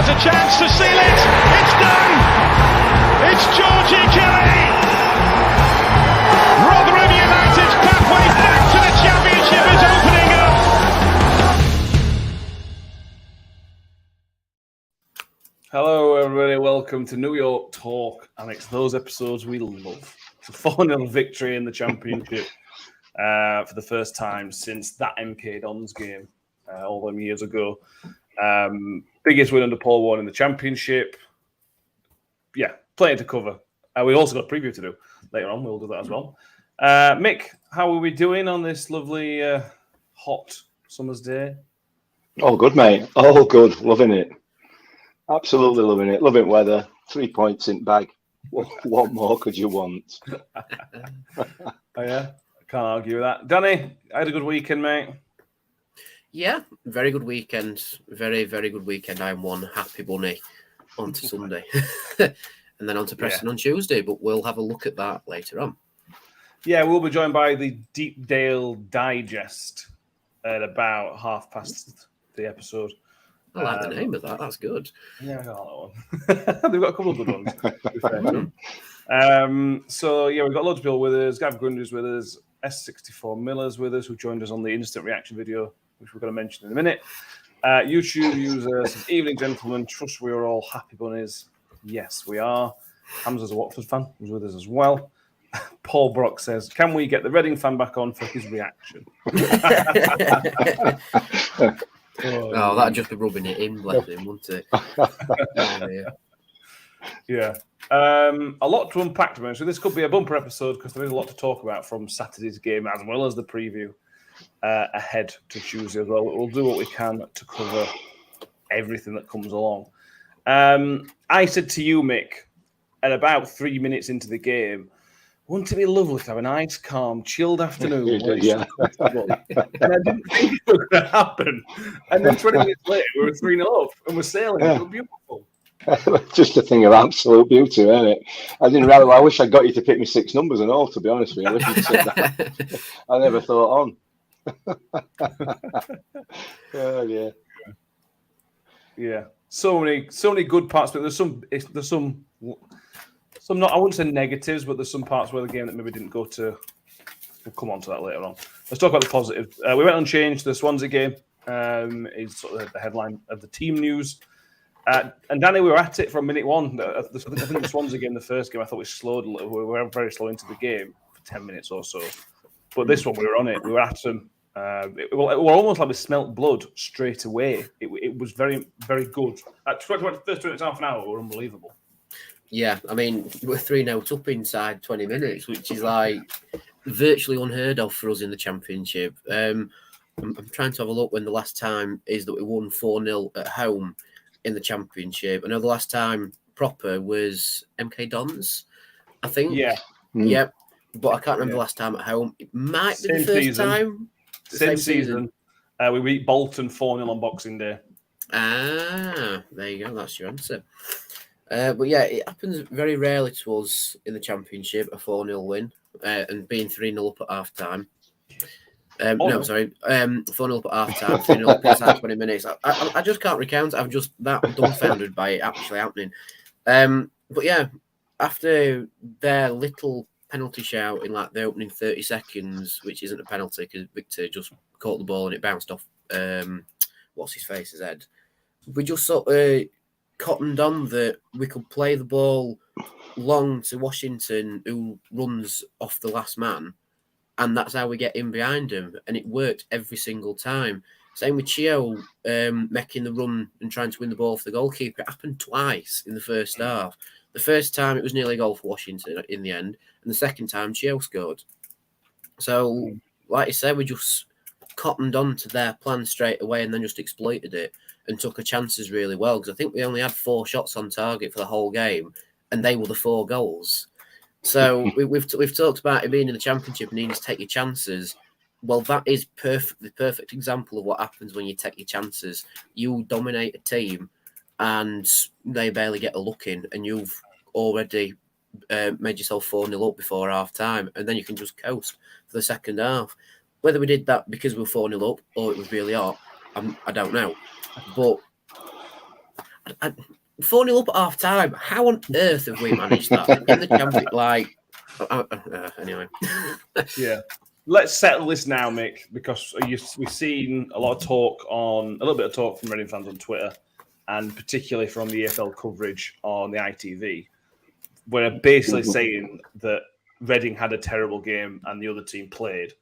has a chance to seal it. It's done. It's Georgie Kelly. Rotherham United's pathway back to the Championship is opening up. Hello, everybody. Welcome to New York Talk, and it's those episodes we love. It's a 4-0 victory in the Championship for the first time since that MK Dons game all them years ago. Biggest win under Paul Warne in the Championship. Yeah, plenty to cover. We also got a preview to do later on. We'll do that as well. Mick, how are we doing on this lovely hot summer's day? All good, mate. All good. Loving it. Absolutely loving it. Loving weather. 3 points in bag. What more could you want? Oh, yeah? Can't argue with that. Danny, I had a good weekend, mate. Yeah, very good weekend. Very, very good weekend. I'm one happy bunny on to Sunday. And then on to Preston on Tuesday, but we'll have a look at that later on. Yeah, we'll be joined by the Deepdale Digest at about 1:30 the episode. I like the name of that. That's good. Yeah, I got that one. They've got a couple of good ones. To be fair. So, yeah, we've got loads of people with us. Gav Grundy's with us. S64 Miller's with us, who joined us on the instant reaction video, which we're going to mention in a minute. YouTube users, evening, gentlemen. Trust we are all happy bunnies. Yes, we are. Hamza's a Watford fan, who's with us as well. Paul Brock says, can we get the Reading fan back on for his reaction? Oh, that'd just be rubbing it in, bless him, wouldn't it? Yeah. A lot to unpack, to be honest. So this could be a bumper episode because there is a lot to talk about from Saturday's game as well as the preview ahead to Tuesday as well. We'll do what we can to cover everything that comes along. I said to you, Mick, at about 3 minutes into the game, wouldn't it be lovely to have a nice, calm, chilled afternoon? Yeah. And I didn't think it was going to happen. And then 20 minutes later, we were 3-0 up and we're sailing. Yeah. It was beautiful. Just a thing of absolute beauty, isn't it? I didn't realize. I wish I got you to pick me 6 numbers and all. To be honest with you, I never thought on. Oh yeah, yeah. So many good parts, but there's some not. I wouldn't say negatives, but there's some parts where the game that maybe didn't go to. We'll come on to that later on. Let's talk about the positive. We went unchanged. The Swansea game is sort of the headline of the team news. And Danny, we were at it from minute one. I think the Swansea game, the first game, I thought we slowed a little. We were very slow into the game for 10 minutes or so. But this one, we were on it. We were at them. It were almost like we smelt blood straight away. It was very, very good. At the first 20 half an hour, were unbelievable. Yeah, I mean, we're 3-0 up inside 20 minutes, which is like virtually unheard of for us in the Championship. I'm trying to have a look when the last time is that we won 4-0 at home in the Championship. I know the last time proper was MK Dons, I think. Yeah. Yeah, but I can't remember the last time at home. It might be the first time. Same season. We beat Bolton 4-0 on Boxing Day. Ah, there you go. That's your answer. But yeah, it happens very rarely to us in the Championship, a 4-0 win, and being 3-0 up at half time. 4-0 up at half time, 3-0 up inside 20 minutes. I just can't recount. I'm just that dumbfounded by it actually happening. But yeah, after their little penalty shout in like the opening 30 seconds, which isn't a penalty because Victor just caught the ball and it bounced off what's his face's head. We just sort of cottoned on that we could play the ball long to Washington, who runs off the last man, and that's how we get in behind him. And it worked every single time. Same with Chio making the run and trying to win the ball for the goalkeeper. It happened twice in the first half. The first time it was nearly a goal for Washington in the end, and the second time Chio scored. So, like I said, we just cottoned on to their plan straight away and then just exploited it and took our chances really well, because I think we only had 4 shots on target for the whole game, and they were the 4 goals. So we've talked about it being in the Championship and needing to take your chances. Well, that is the perfect example of what happens when you take your chances. You dominate a team and they barely get a look in, and you've already made yourself 4-0 up before half time, and then you can just coast for the second half. Whether we did that because we were 4-0 up or it was really hot, I don't know. But 4-0 up at half time. How on earth have we managed that in the champion? Like, anyway. Yeah. Let's settle this now, Mick, because we've seen a little bit of talk from Reading fans on Twitter, and particularly from the EFL coverage on the ITV, where they're basically saying that Reading had a terrible game and the other team played.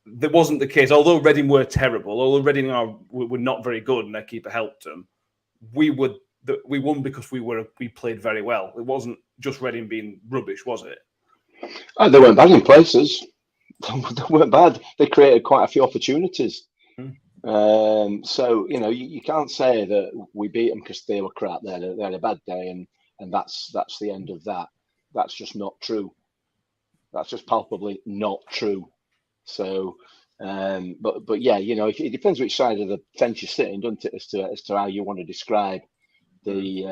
That wasn't the case. Although Reading were terrible, although Reading were not very good and their keeper helped them, we won because we played very well. It wasn't just Reading being rubbish, was it? They weren't bad in places. They weren't bad. They created quite a few opportunities. So, you can't say that we beat them because they were crap. They had a bad day and that's the end of that. That's just not true. That's just palpably not true. So, but yeah, it depends which side of the fence you're sitting, doesn't it, as to how you want to describe the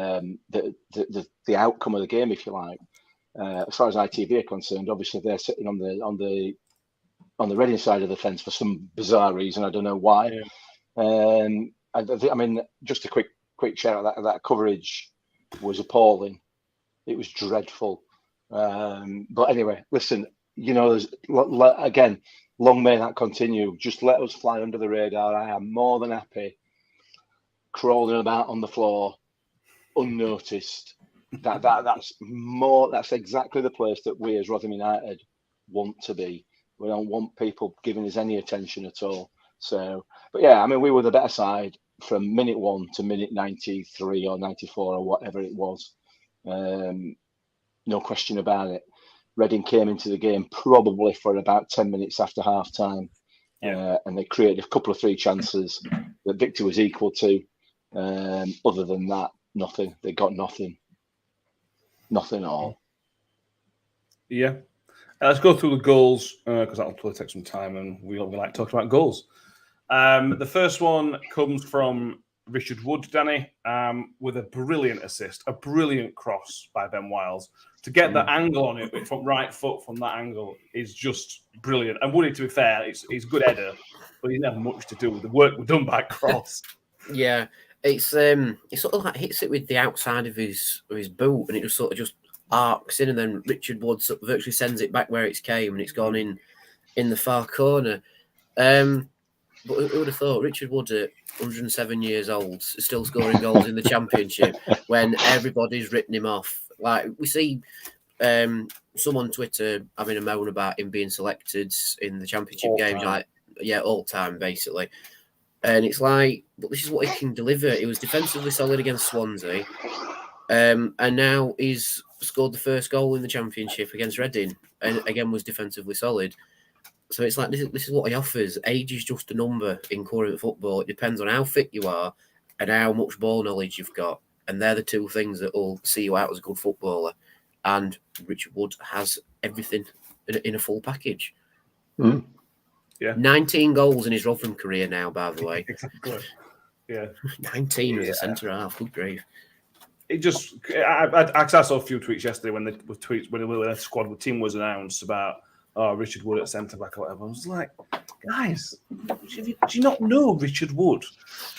outcome of the game, if you like. As far as ITV are concerned, obviously they're sitting on the Reading side of the fence for some bizarre reason. I don't know why. I mean, just a quick shout out that coverage was appalling. It was dreadful. But anyway, listen, again, long may that continue. Just let us fly under the radar. I am more than happy crawling about on the floor unnoticed. That's exactly the place that we as Rotherham United want to be. We don't want people giving us any attention at all. So, but yeah, I mean, we were the better side from minute 1 to minute 93 or 94 or whatever it was. No question about it. Reading came into the game probably for about 10 minutes after half time. And they created a couple of 3 chances that Victor was equal to. Other than that, nothing. They got nothing. Nothing at all. Yeah. Let's go through the goals because that'll probably take some time, and we like talking about goals. The first one comes from Richard Wood, Danny, with a brilliant assist, a brilliant cross by Ben Wiles. To get the angle on it from right foot from that angle is just brilliant. And Woody, to be fair, he's a good header, but he didn't have much to do with the work we've done by cross. Yeah, it's sort of like hits it with the outside of his boot, and it just sort of just arcs in, and then Richard Wood sort of virtually sends it back where it came, and it's gone in the far corner. But who would have thought Richard Wood at 107 years old still scoring goals in the Championship when everybody's written him off? Like we see some on Twitter having a moan about him being selected in the Championship All games, time. all time basically. And it's like, but this is what he can deliver. He was defensively solid against Swansea, and now he's scored the first goal in the Championship against Reading, and again was defensively solid. So it's like this is what he offers. Age is just a number in current football. It depends on how fit you are and how much ball knowledge you've got, and they're the 2 things that will see you out as a good footballer. And Richard Wood has everything in a full package. Yeah, 19 goals in his Rotherham career now, by the way. Exactly. Yeah, 19 as a centre half. Good grief. It just I saw a few tweets yesterday when the squad team was announced about Richard Wood at centre back or whatever. I was like, guys, do you not know Richard Wood?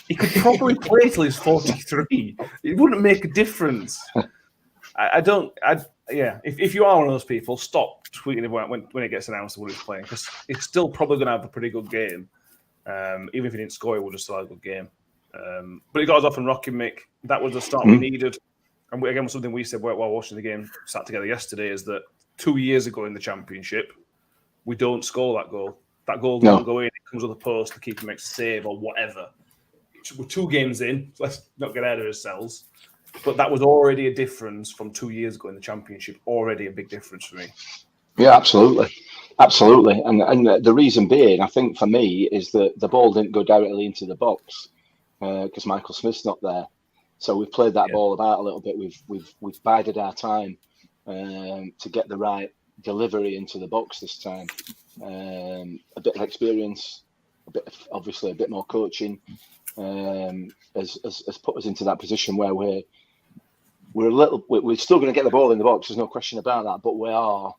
He could probably play till he's 43. It wouldn't make a difference. If you are one of those people, stop tweeting about when it gets announced what he's playing, because he's still probably going to have a pretty good game. Even if he didn't score, he would have still had a good game. But he got us off and rocking, Mick. That was the start we needed. And again, something we said while watching the game, sat together yesterday, is that 2 years ago in the Championship, we don't score that goal. That goal doesn't go in. It comes with a post, the keeper makes a save or whatever. We're 2 games in, so let's not get ahead of ourselves. But that was already a difference from 2 years ago in the Championship. Already a big difference for me. Yeah, absolutely. And the reason being, I think for me, is that the ball didn't go directly into the box because Michael Smith's not there. So we've played that ball about a little bit. We've bided our time to get the right delivery into the box this time. A bit of experience, obviously a bit more coaching has put us into that position where we're still going to get the ball in the box. There's no question about that, but we are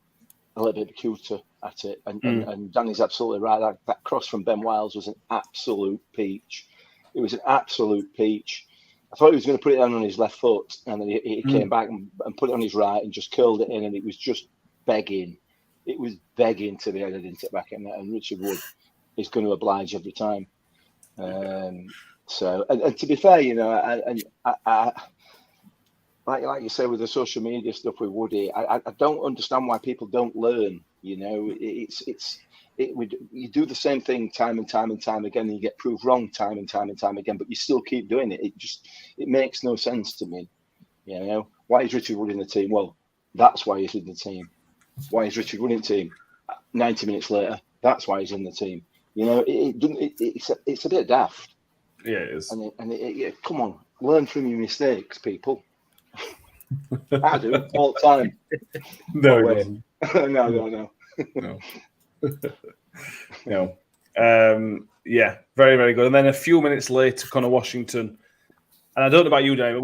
a little bit cuter at it. And Danny's absolutely right. That cross from Ben Wiles was an absolute peach. It was an absolute peach. I thought he was going to put it down on his left foot, and then he came back and put it on his right and just curled it in, and it was just begging. It was begging to be headed into the back of net, and Richard Wood is going to oblige every time. So, and to be fair, you know, I like you say with the social media stuff with Woody, I don't understand why people don't learn. You know, you do the same thing time and time and time again, and you get proved wrong time and time and time again, but you still keep doing it. It makes no sense to me. You know, why is Richard Wood in the team? Well, that's why he's in the team. Why is Richard Wood in the team? 90 minutes later, that's why he's in the team. You know, it's a bit daft. Yeah, it is. And come on, learn from your mistakes, people. I do all the time. No, no. No. Yeah, very, very good. And then a few minutes later, Connor Washington, and I don't know about you, Dave,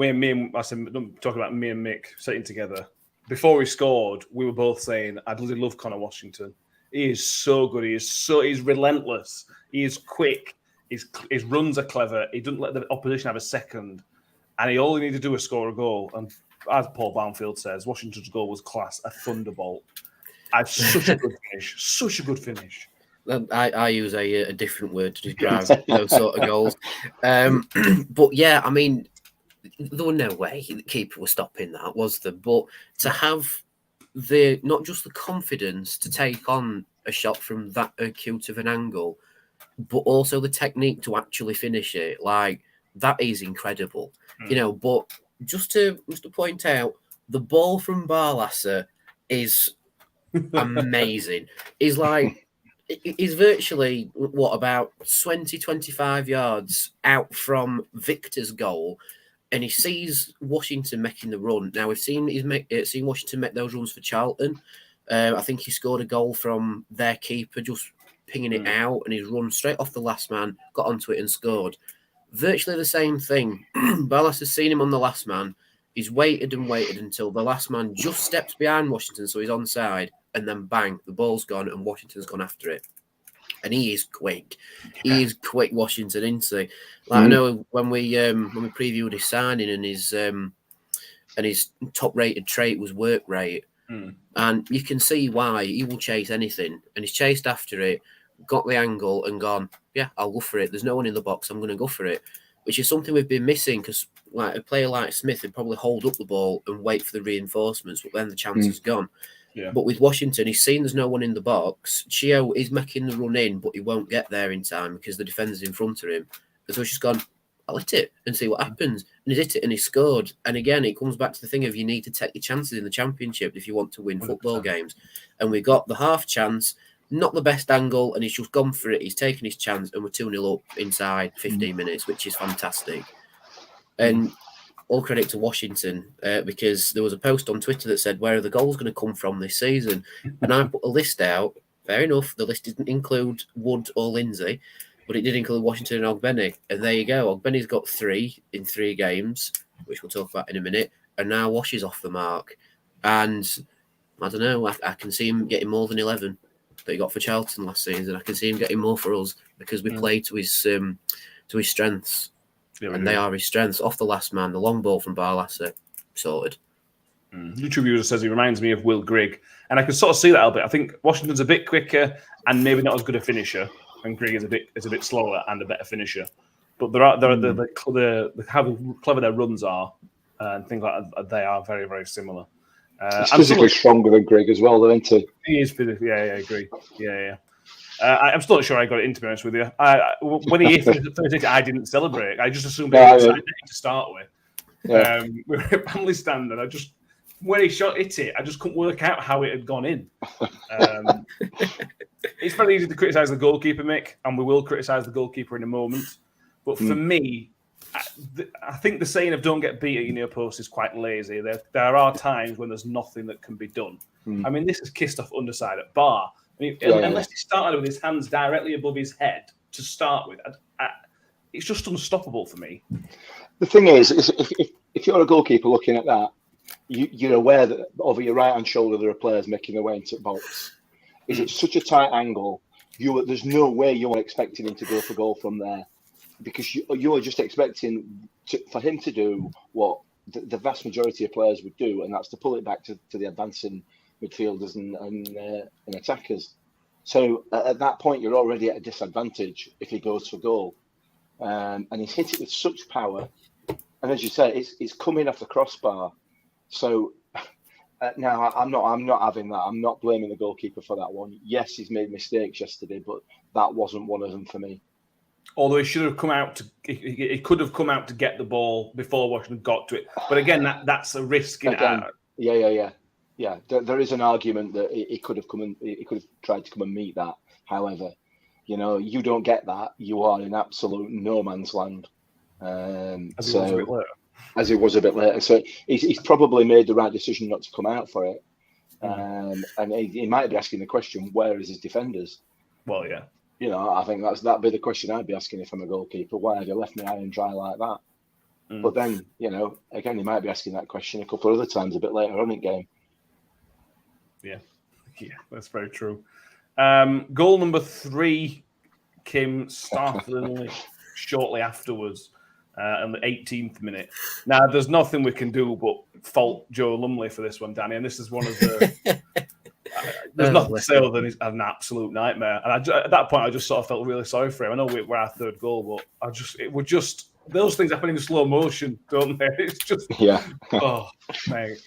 but I'm talking about me and Mick sitting together. Before we scored, we were both saying, I really love Connor Washington. He is so good. He's relentless. He is quick. His runs are clever. He doesn't let the opposition have a second. And he only needed to do is score a goal. And as Paul Barnfield says, Washington's goal was class, a thunderbolt. Such a good finish. Such a good finish. I use a different word to describe those sort of goals. But yeah, I mean, there was no way the keeper was stopping that, was there? But to have not just the confidence to take on a shot from that acute of an angle, but also the technique to actually finish it, like that is incredible. You know, but just to point out, the ball from Barlasser is amazing. He's virtually, about 20, 25 yards out from Victor's goal, and he sees Washington making the run. Now, we've seen Washington make those runs for Charlton. I think he scored a goal from their keeper, just pinging it out, and he's run straight off the last man, got onto it and scored. Virtually the same thing. Barlas has seen him on the last man. He's waited and waited until the last man just steps behind Washington, so he's onside, and then bang, the ball's gone and Washington's gone after it. And he is quick. He is quick, Washington, isn't he? Like I know when we previewed his signing and his top-rated trait was work rate, and you can see why he will chase anything. And he's chased after it, got the angle, and gone, yeah, I'll go for it. There's no one in the box. I'm going to go for it, which is something we've been missing because like a player like Smith would probably hold up the ball and wait for the reinforcements, but then the chance is gone. Yeah. But with Washington, he's seen there's no one in the box. Chio is making the run in, but he won't get there in time because the defender's in front of him. And so he's just gone, I'll hit it and see what happens. And he's hit it and he scored. And again, it comes back to the thing of you need to take your chances in the championship if you want to win 100%. Football games. And we got the half chance, not the best angle, and he's just gone for it. He's taken his chance, and we're 2-0 up inside 15 minutes, which is fantastic. And all credit to Washington because there was a post on Twitter that said, where are the goals going to come from this season? And I put a list out. Fair enough, the list didn't include Wood or Lindsay, but it did include Washington and Ogbeni. And there you go. Ogbeni's got 3 in 3 games, which we'll talk about in a minute. And now Wash is off the mark. And I don't know, I can see him getting more than 11 that he got for Charlton last season. I can see him getting more for us because we play to his strengths. Yeah, and they are his strengths. Off the last man, the long ball from Barlasser, sorted. YouTube user says he reminds me of Will Grigg. And I can sort of see that a bit. I think Washington's a bit quicker and maybe not as good a finisher. And Grigg is a bit slower and a better finisher. But how clever their runs are and things like that, they are very, very similar. He's physically stronger than Grigg as well, though, isn't he? He is physically, yeah, I agree. Yeah. I'm still not sure I got it in, to be honest with you. When he hit it, I didn't celebrate. I just assumed he was to start with. Yeah. We were at family stand, and when he hit it, I just couldn't work out how it had gone in. It's very easy to criticise the goalkeeper, Mick, and we will criticise the goalkeeper in a moment. But for me, I think the saying of "don't get beat at your near post" is quite lazy. There are times when there's nothing that can be done. I mean, this is kissed off underside at bar. I mean, unless he started with his hands directly above his head to start with, it's just unstoppable for me. The thing is if you're a goalkeeper looking at that, you're aware that over your right-hand shoulder there are players making their way into the box. Is it such a tight angle? There's no way you're expecting him to go for goal from there. because you're just expecting for him to do what the vast majority of players would do, and that's to pull it back to the advancing midfielders and attackers. So at that point, you're already at a disadvantage if he goes for goal, and he's hit it with such power. And as you say, it's coming off the crossbar. So now I'm not having that. I'm not blaming the goalkeeper for that one. Yes, he's made mistakes yesterday, but that wasn't one of them for me. Although he should have come out, he could have come out to get the ball before Washington got to it. But again, that's a risk. Yeah. There is an argument that he could have come and he could have tried to come and meet that. However, you don't get that. You are in absolute no man's land. As it was a bit later. So he's probably made the right decision not to come out for it. And he might be asking the question, where is his defenders? Well, yeah. I think that'd be the question I'd be asking if I'm a goalkeeper. Why have you left me high and dry like that? But then, again, he might be asking that question a couple of other times a bit later on in the game. Yeah, that's very true. Goal number 3 came startlingly shortly afterwards, in the 18th minute. Now, there's nothing we can do but fault Joe Lumley for this one, Danny, and this is one of the... There's nothing to say other than he's had an absolute nightmare. And at that point, I just sort of felt really sorry for him. I know we're our third goal, but those things happen in slow motion, don't they? It's just, oh, mate.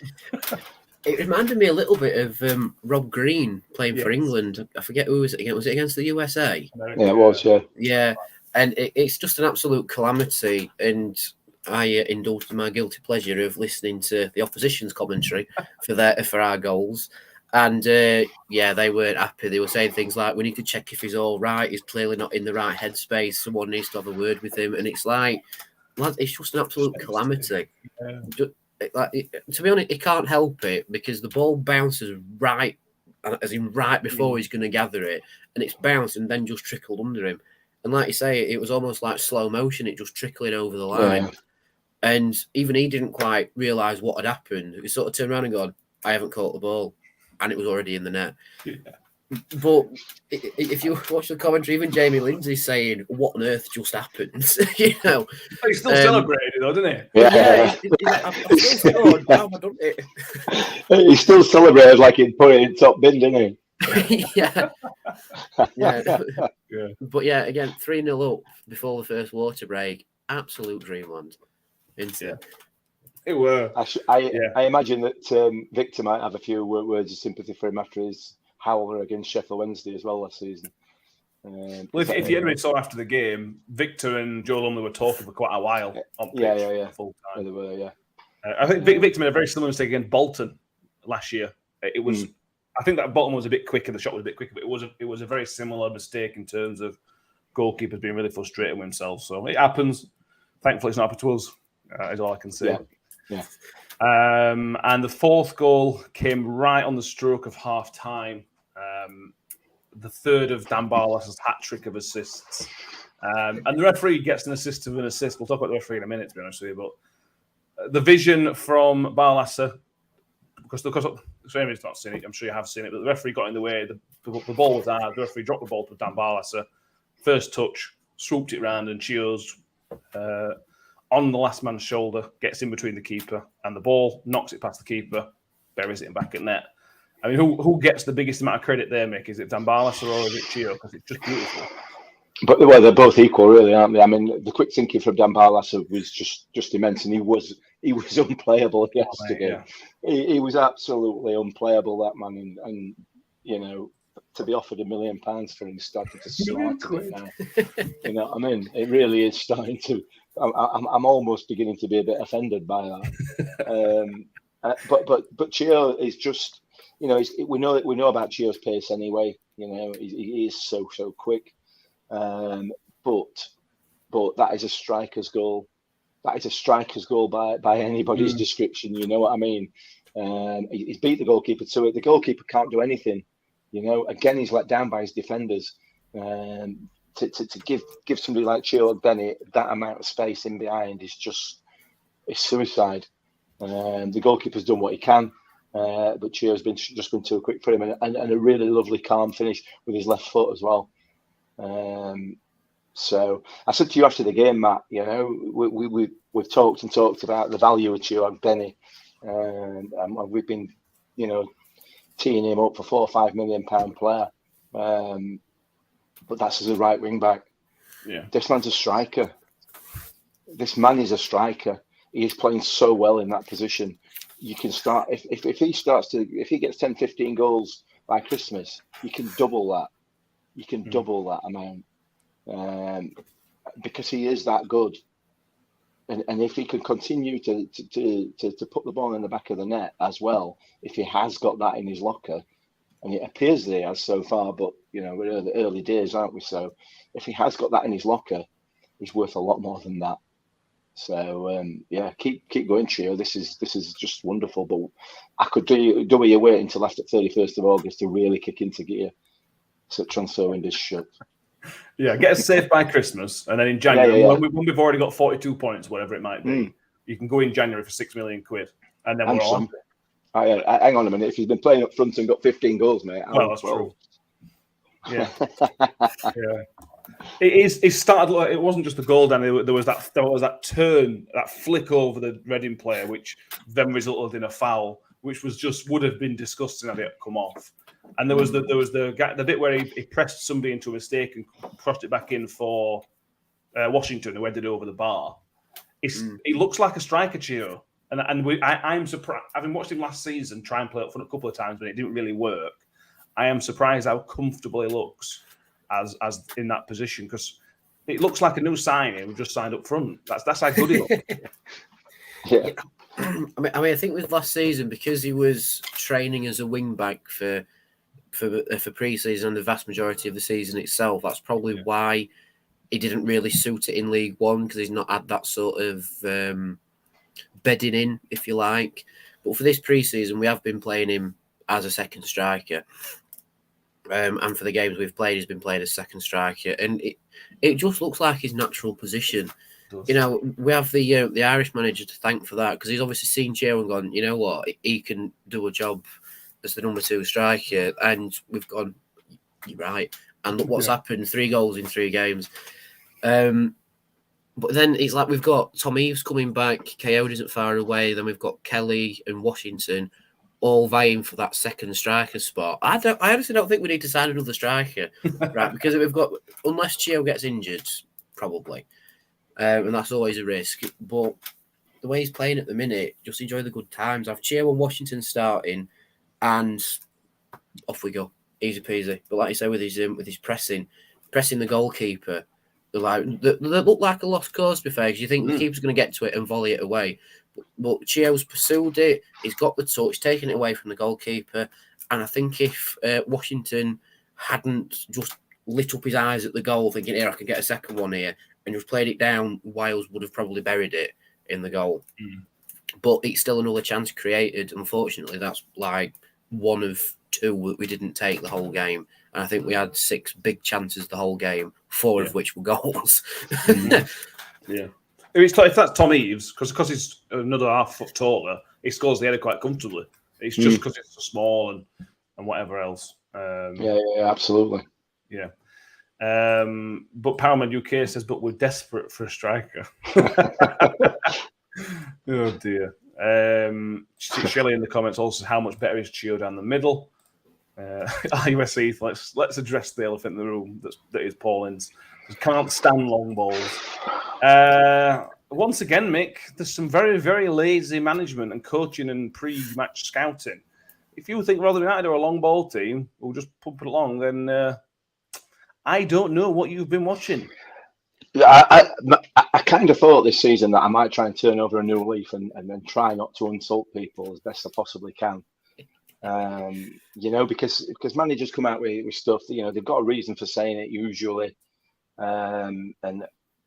It reminded me a little bit of Rob Green playing for England. I forget who was it against. Was it against the USA? Yeah, it was, yeah. Yeah, and it's just an absolute calamity. And I indulged in my guilty pleasure of listening to the opposition's commentary for our goals. And they weren't happy. They were saying things like, "We need to check if he's all right. He's clearly not in the right headspace. Someone needs to have a word with him." And it's like, lad, it's just an absolute calamity. To be honest, he can't help it because the ball bounces right before he's going to gather it, and it's bounced and then just trickled under him. And like you say, it was almost like slow motion. It just trickling over the line, and even he didn't quite realise what had happened. He sort of turned around and gone, "I haven't caught the ball." And it was already in the net. Yeah. But if you watch the commentary, even Jamie Lindsay's saying, "What on earth just happened?" He's still celebrating, though, didn't he? Yeah. I've still scored. How have I done it? He still celebrated like he'd put it in top bin, didn't he? Yeah. But yeah, again, 3-0 up before the first water break. Absolute dreamland. It were. I imagine that Victor might have a few words of sympathy for him after his howler against Sheffield Wednesday as well last season. Well, if you hadn't saw after the game, Victor and Joe Lumley were talking for quite a while. On pitch, full time. Yeah, they were, I think Victor made a very similar mistake against Bolton last year. It was. I think that Bolton was a bit quicker. The shot was a bit quicker, but it was a very similar mistake in terms of goalkeepers being really frustrated with themselves. So it happens. Thankfully, it's not happened to us. Is all I can say. Yeah. And the 4th goal came right on the stroke of half time. The 3rd of Dan Barlas's hat trick of assists. And the referee gets an assist to an assist. We'll talk about the referee in a minute, to be honest with you. But the vision from Barlasa, because Jamie's not seen it, I'm sure you have seen it, but the referee got in the way. The ball was hard. The referee dropped the ball to Dan Barlasa. First touch, swooped it round, and Chio's on the last man's shoulder, gets in between the keeper and the ball, knocks it past the keeper, buries it in back at net. I mean, who gets the biggest amount of credit there, Mick? Is it Dan Barlaser or is it Chio? Because it's just beautiful. But they're both equal, really, aren't they? I mean, the quick thinking from Dan Barlaser was just immense, and he was unplayable yesterday. He was absolutely unplayable, that man, and to be offered £1 million for him starting to smart it now. You know what I mean? It really is starting to. I'm almost beginning to be a bit offended by that. But Chio is just, we know about Chio's pace anyway. He is so quick. But that is a striker's goal. That is a striker's goal by anybody's description. You know what I mean? He's beat the goalkeeper to it. The goalkeeper can't do anything. Again, he's let down by his defenders. To give somebody like Chio Bennett that amount of space in behind is it's suicide. The goalkeeper's done what he can, but Chio's just been too quick for him, and a really lovely calm finish with his left foot as well. So I said to you after the game, Matt, you know, we've talked about the value of Chio Benny, and we've been, you know, teeing him up for £4 or £5 million player, but that's as a right wing back. Yeah, this man's a striker. This man is a striker. He is playing so well in that position. You can start if he gets 10, 15 goals by Christmas, you can double that. You can double that amount, because he is that good. And if he can continue to put the ball in the back of the net as well, if he has got that in his locker, and it appears that he has so far, but you know, we're in the early days, aren't we? So if he has got that in his locker, he's worth a lot more than that. So yeah, keep going, Chio. This is just wonderful. But I could do with you wait until after 31st of August to really kick into gear. So transfer window's shut. Yeah, get us safe by Christmas, and then in January, when we've already got 42 points, whatever it might be, you can go in January for £6 million, and then we're on. Hang on a minute. If he's been playing up front and got 15 goals, mate, well, that's true. Yeah, yeah. It started. It wasn't just the goal, Dan. There was that turn, that flick over the Reading player, which then resulted in a foul, which would have been disgusting had it come off. And there was the bit where he pressed somebody into a mistake and crossed it back in for Washington, who headed over the bar. He looks like a striker, Chio, and I'm surprised. Having watched him last season try and play up front a couple of times, but it didn't really work. I am surprised how comfortable he looks as in that position, because it looks like a new signing who just signed up front. That's how good he looks. Yeah. I mean, I think with last season, because he was training as a wing back for pre-season and the vast majority of the season itself, that's probably why he didn't really suit it in League One, because he's not had that sort of bedding in, if you like. But for this pre-season, we have been playing him as a second striker. And for the games we've played, he's been played as second striker, and it just looks like his natural position. You know, we have the Irish manager to thank for that, because he's obviously seen Chio and gone, you know what, he can do a job as the number 2 striker, and we've gone, you're right. And look what's happened: 3 goals in 3 games. But then it's like we've got Tom Eaves coming back, Coyote isn't far away. Then we've got Kelly and Washington, all vying for that second striker spot. I honestly don't think we need to sign another striker, right? Because we've got, unless Chio gets injured, probably, and that's always a risk. But the way he's playing at the minute, just enjoy the good times. I've Chio and Washington starting, and off we go, easy peasy. But like you say, with his pressing the goalkeeper, they look like a lost cause. To be fair, because you think the keeper's going to get to it and volley it away. But Chio's pursued it. He's got the touch, taken it away from the goalkeeper. And I think if Washington hadn't just lit up his eyes at the goal, thinking, here, I can get a second one here, and just played it down, Wales would have probably buried it in the goal. But it's still another chance created. Unfortunately, that's like one of 2 that we didn't take the whole game. And I think we had 6 big chances the whole game, 4 of which were goals. Yeah. If that's Tom Eaves, because he's another half foot taller, he scores the header quite comfortably. It's just because it's so small and whatever else. Yeah, absolutely. Yeah. But Powerman UK says, but we're desperate for a striker. Oh dear. Shelley in the comments also says, how much better is Chio down the middle? US Heath, let's address the elephant in the room that is Paul Ince. Can't stand long balls. Once again, Mick, there's some very, very lazy management and coaching and pre-match scouting. If you think Rotherham United are a long ball team who'll just pump it along, then I don't know what you've been watching. I kind of thought this season that I might try and turn over a new leaf and then try not to insult people as best I possibly can. You know, because managers come out with stuff that, you know, they've got a reason for saying it usually.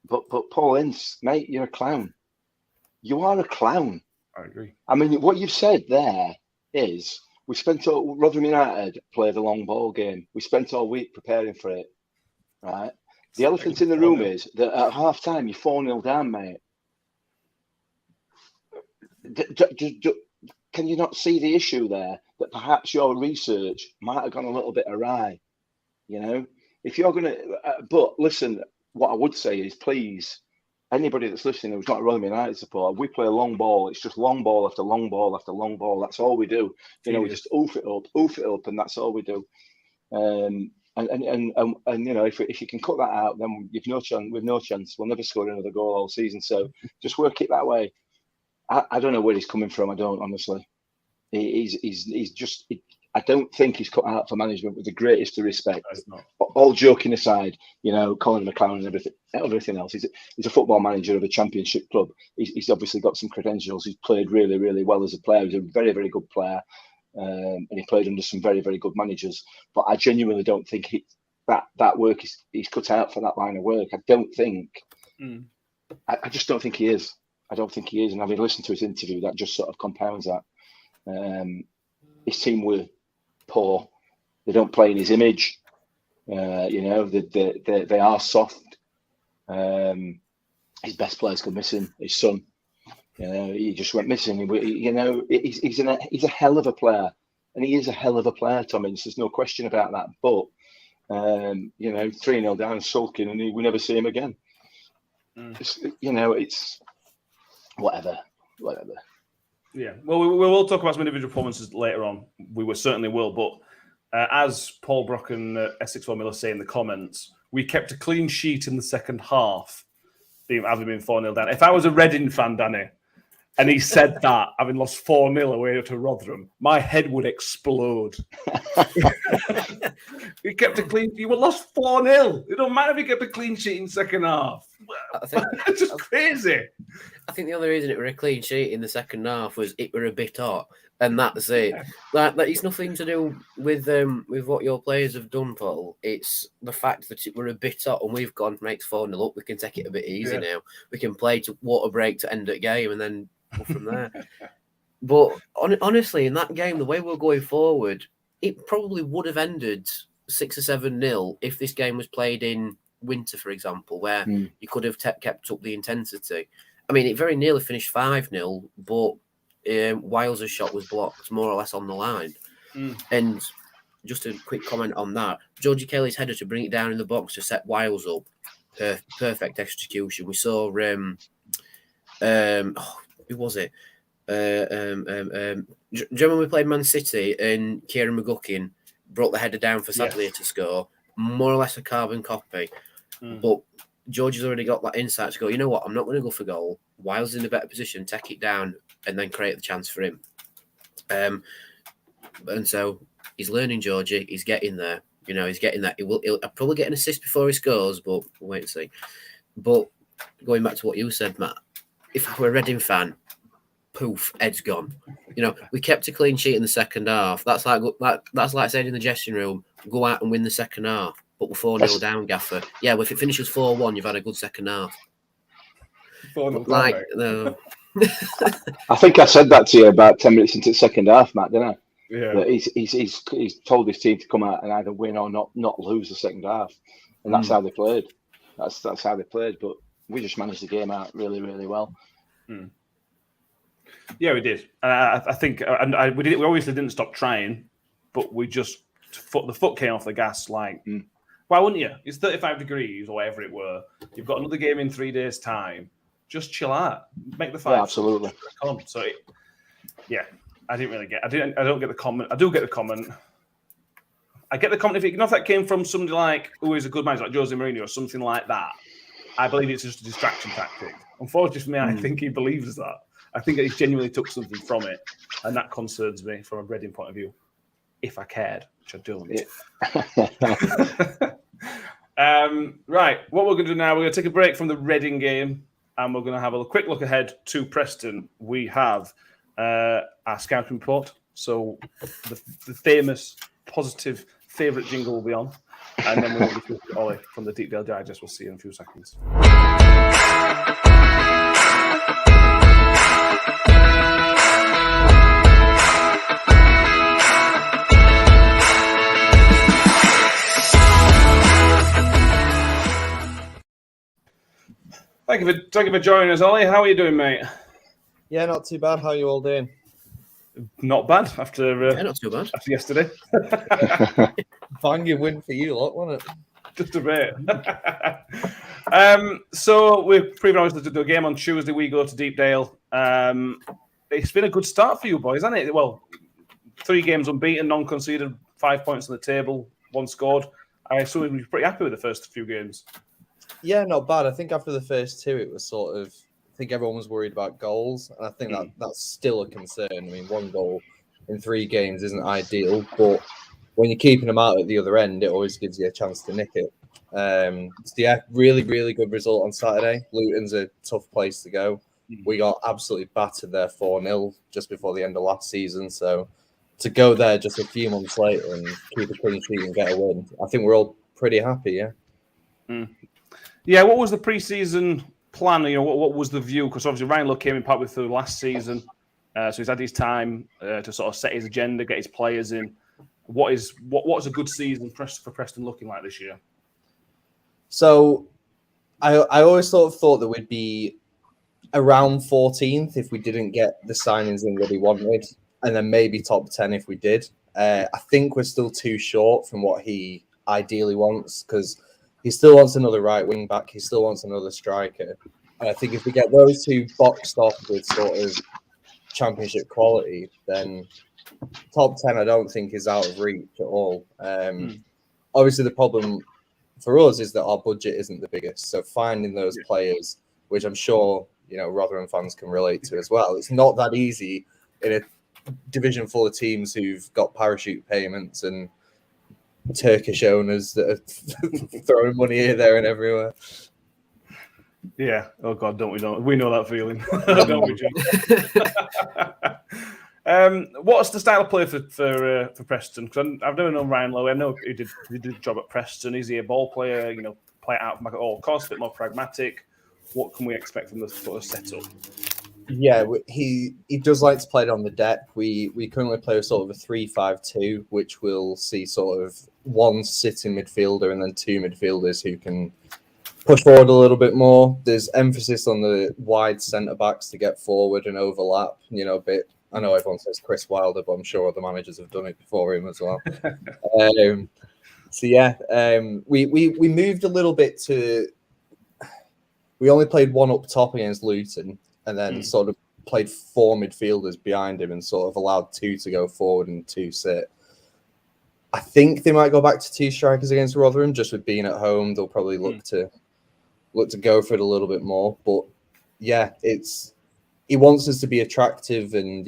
But Paul Ince, mate, you're a clown. You are a clown. I agree. I mean, what you've said there is Rotherham United play the long ball game. We spent all week preparing for it, right? The elephant in the room is that at half time, you're 4-0 down, mate. Can you not see the issue there? That perhaps your research might have gone a little bit awry, you know? If you're going to, but listen, what I would say is, please, anybody that's listening who's not a Rotherham United supporter, we play long ball. It's just long ball after long ball after long ball. That's all we do. We just oof it up, and that's all we do. And if you can cut that out, then you've no chance. With no chance, we'll never score another goal all season. So just work it that way. I don't know where he's coming from. I don't, honestly. He's just. I don't think he's cut out for management with the greatest of respect. All joking aside, Colin McLaren and everything else. He's a football manager of a championship club. He's obviously got some credentials. He's played really, really well as a player. He's a very, very good player. And he played under some very, very good managers. But I genuinely don't think that work he's cut out for that line of work. I don't think. I just don't think he is. I don't think he is. And having listened to his interview, that just sort of compounds that. His team were poor. They don't play in his image. They are soft. His best players go missing. His son. He just went missing. He's a hell of a player, and he is a hell of a player, Tommy. There's no question about that. But 3-0 down, sulking, and we never see him again. It's whatever. Yeah. Well, we will talk about some individual performances later on. We certainly will. But as Paul Brock and Essex Formula say in the comments, we kept a clean sheet in the second half, having been 4-0 down. If I was a Reading fan, Danny, and he said that, having lost 4-0 away to Rotherham, my head would explode. We kept a clean sheet. You were lost 4-0. It don't matter if you kept a clean sheet in second half. It's just crazy. I think the only reason it were a clean sheet in the second half was it were a bit hot, and that's it. That it's nothing to do with what your players have done, Paul. It's the fact that it were a bit hot, and we've gone makes 4-0 up. We can take it a bit easy now. We can play to water break to end the game, and then go from there. But honestly, in that game, the way we're going forward, it probably would have ended 6 or 7-0 if this game was played in winter, for example, where you could have kept up the intensity. I mean, it very nearly finished 5-0, but Wiles' shot was blocked more or less on the line. And just a quick comment on that, Georgie Kelly's header to bring it down in the box to set Wiles up, perfect execution. We saw, who was it? Do you remember we played Man City and Kieran McGuckin brought the header down for Sadlier to score? More or less a carbon copy. But George has already got that insight to go, you know what, I'm not going to go for goal. Wiles in a better position, take it down and then create the chance for him. And so he's learning, Georgie. He's getting there. He's getting that. He'll probably get an assist before he scores, but we'll wait and see. But going back to what you said, Matt, if I were a Reading fan, poof, head's gone. We kept a clean sheet in the second half. That's like saying in the dressing room, go out and win the second half. But we're 4-0 down, Gaffer. Yeah, well, if it finishes 4-1, you've had a good second half. 4-0 down, no. I think I said that to you about 10 minutes into the second half, Matt, didn't I? Yeah. That he's told his team to come out and either win or not lose the second half, and that's how they played. That's how they played. But we just managed the game out really, really well. Yeah, we did. I think, and we obviously didn't stop trying, but we just the foot came off the gas like. Why wouldn't you? It's 35 degrees or whatever it were. You've got another game in 3 days' time. Just chill out. Make the fight. Yeah, absolutely. So, I didn't really get. I don't get the comment. I do get the comment. I get the comment if that came from somebody like who is a good manager like Jose Mourinho or something like that. I believe it's just a distraction tactic. Unfortunately for me, I think he believes that. I think he genuinely took something from it, and that concerns me from a Reading point of view. If I cared, which I don't. Right, what we're going to do now, we're going to take a break from the Reading game, and we're going to have a quick look ahead to Preston. We have our scouting report, so the famous, positive, favourite jingle will be on, and then we'll be with Ollie from the Deep Dale Digest. We'll see you in a few seconds. Thank you for joining us, Ollie. How are you doing, mate? Yeah, not too bad. How are you all doing? Not bad after not too bad. After yesterday. Banging win for you, lot, wasn't it? Just a bit. So we're pretty honest to do a game on Tuesday. We go to Deepdale. It's been a good start for you boys, hasn't it? Well, 3 games unbeaten, non-conceded, 5 points on the table, 1 scored. I assume you're pretty happy with the first few games. Yeah, not bad. I think after the first 2, it was sort of. I think everyone was worried about goals, and I think that's still a concern. I mean, 1 goal in 3 games isn't ideal, but when you're keeping them out at the other end, it always gives you a chance to nick it. So yeah, really, really good result on Saturday. Luton's a tough place to go. We got absolutely battered there 4-0 just before the end of last season. So to go there just a few months later and keep a clean sheet and get a win, I think we're all pretty happy, yeah. Yeah, what was the pre-season plan? What was the view? Because obviously Ryan Lowe came in partly through last season, so he's had his time to sort of set his agenda, get his players in. What's a good season for Preston looking like this year? So I always sort of thought that we'd be around 14th if we didn't get the signings in that he wanted, and then maybe top 10 if we did. I think we're still too short from what he ideally wants, because he still wants another right wing back. He still wants another striker. And I think if we get those 2 boxed off with sort of championship quality, then top 10 I don't think is out of reach at all. Obviously, the problem for us is that our budget isn't the biggest. So finding those players, which I'm sure Rotherham fans can relate to as well, it's not that easy in a division full of teams who've got parachute payments and Turkish owners that are throwing money here, there, and everywhere. Yeah. Oh God, don't we know? We know that feeling, don't we, Jim? What's the style of play for Preston? Because I've never known Ryan Lowe. I know he did a job at Preston. Is he a ball player? Play it out from at all costs, a bit more pragmatic. What can we expect from the sort of setup? Yeah, he does like to play it on the deck. We currently play sort of a 3-5-2, which will see sort of 1 sitting midfielder and then 2 midfielders who can push forward a little bit more. There's emphasis on the wide centre backs to get forward and overlap. A bit. I know everyone says Chris Wilder, but I'm sure other managers have done it before him as well. So yeah, we moved a little bit to. We only played 1 up top against Luton, and then sort of played 4 midfielders behind him, and sort of allowed 2 to go forward and 2 sit. I think they might go back to 2 strikers against Rotherham, just with being at home. They'll probably look to go for it a little bit more. But yeah, he wants us to be attractive and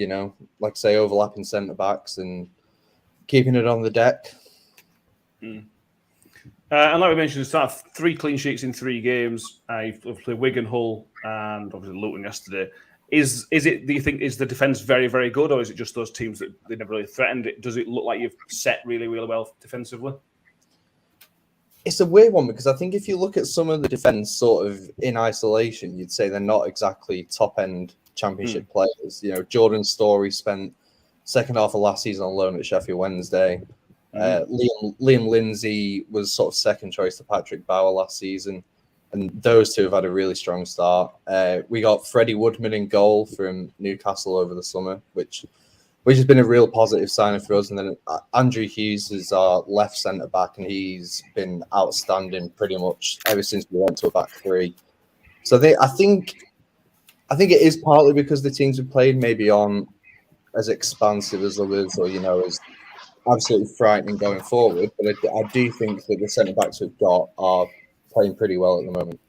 like I say, overlapping centre backs and keeping it on the deck. And like we mentioned, it's 3 clean sheets in 3 games. You've played Wigan, Hull, and obviously Luton yesterday. Is it? Do you think is the defence very, very good, or is it just those teams that they never really threatened it? Does it look like you've set really, really well defensively? It's a weird one, because I think if you look at some of the defence sort of in isolation, you'd say they're not exactly top end championship players. Jordan Storey spent second half of last season on loan at Sheffield Wednesday. Liam Lindsay was sort of second choice to Patrick Bauer last season, and those 2 have had a really strong start. We got Freddie Woodman in goal from Newcastle over the summer, which has been a real positive sign for us. And then Andrew Hughes is our left centre back, and he's been outstanding pretty much ever since we went to a back 3. So I think it is partly because the teams we played maybe aren't as expansive as others, or as absolutely frightening going forward. But I do think that the centre backs we've got are playing pretty well at the moment.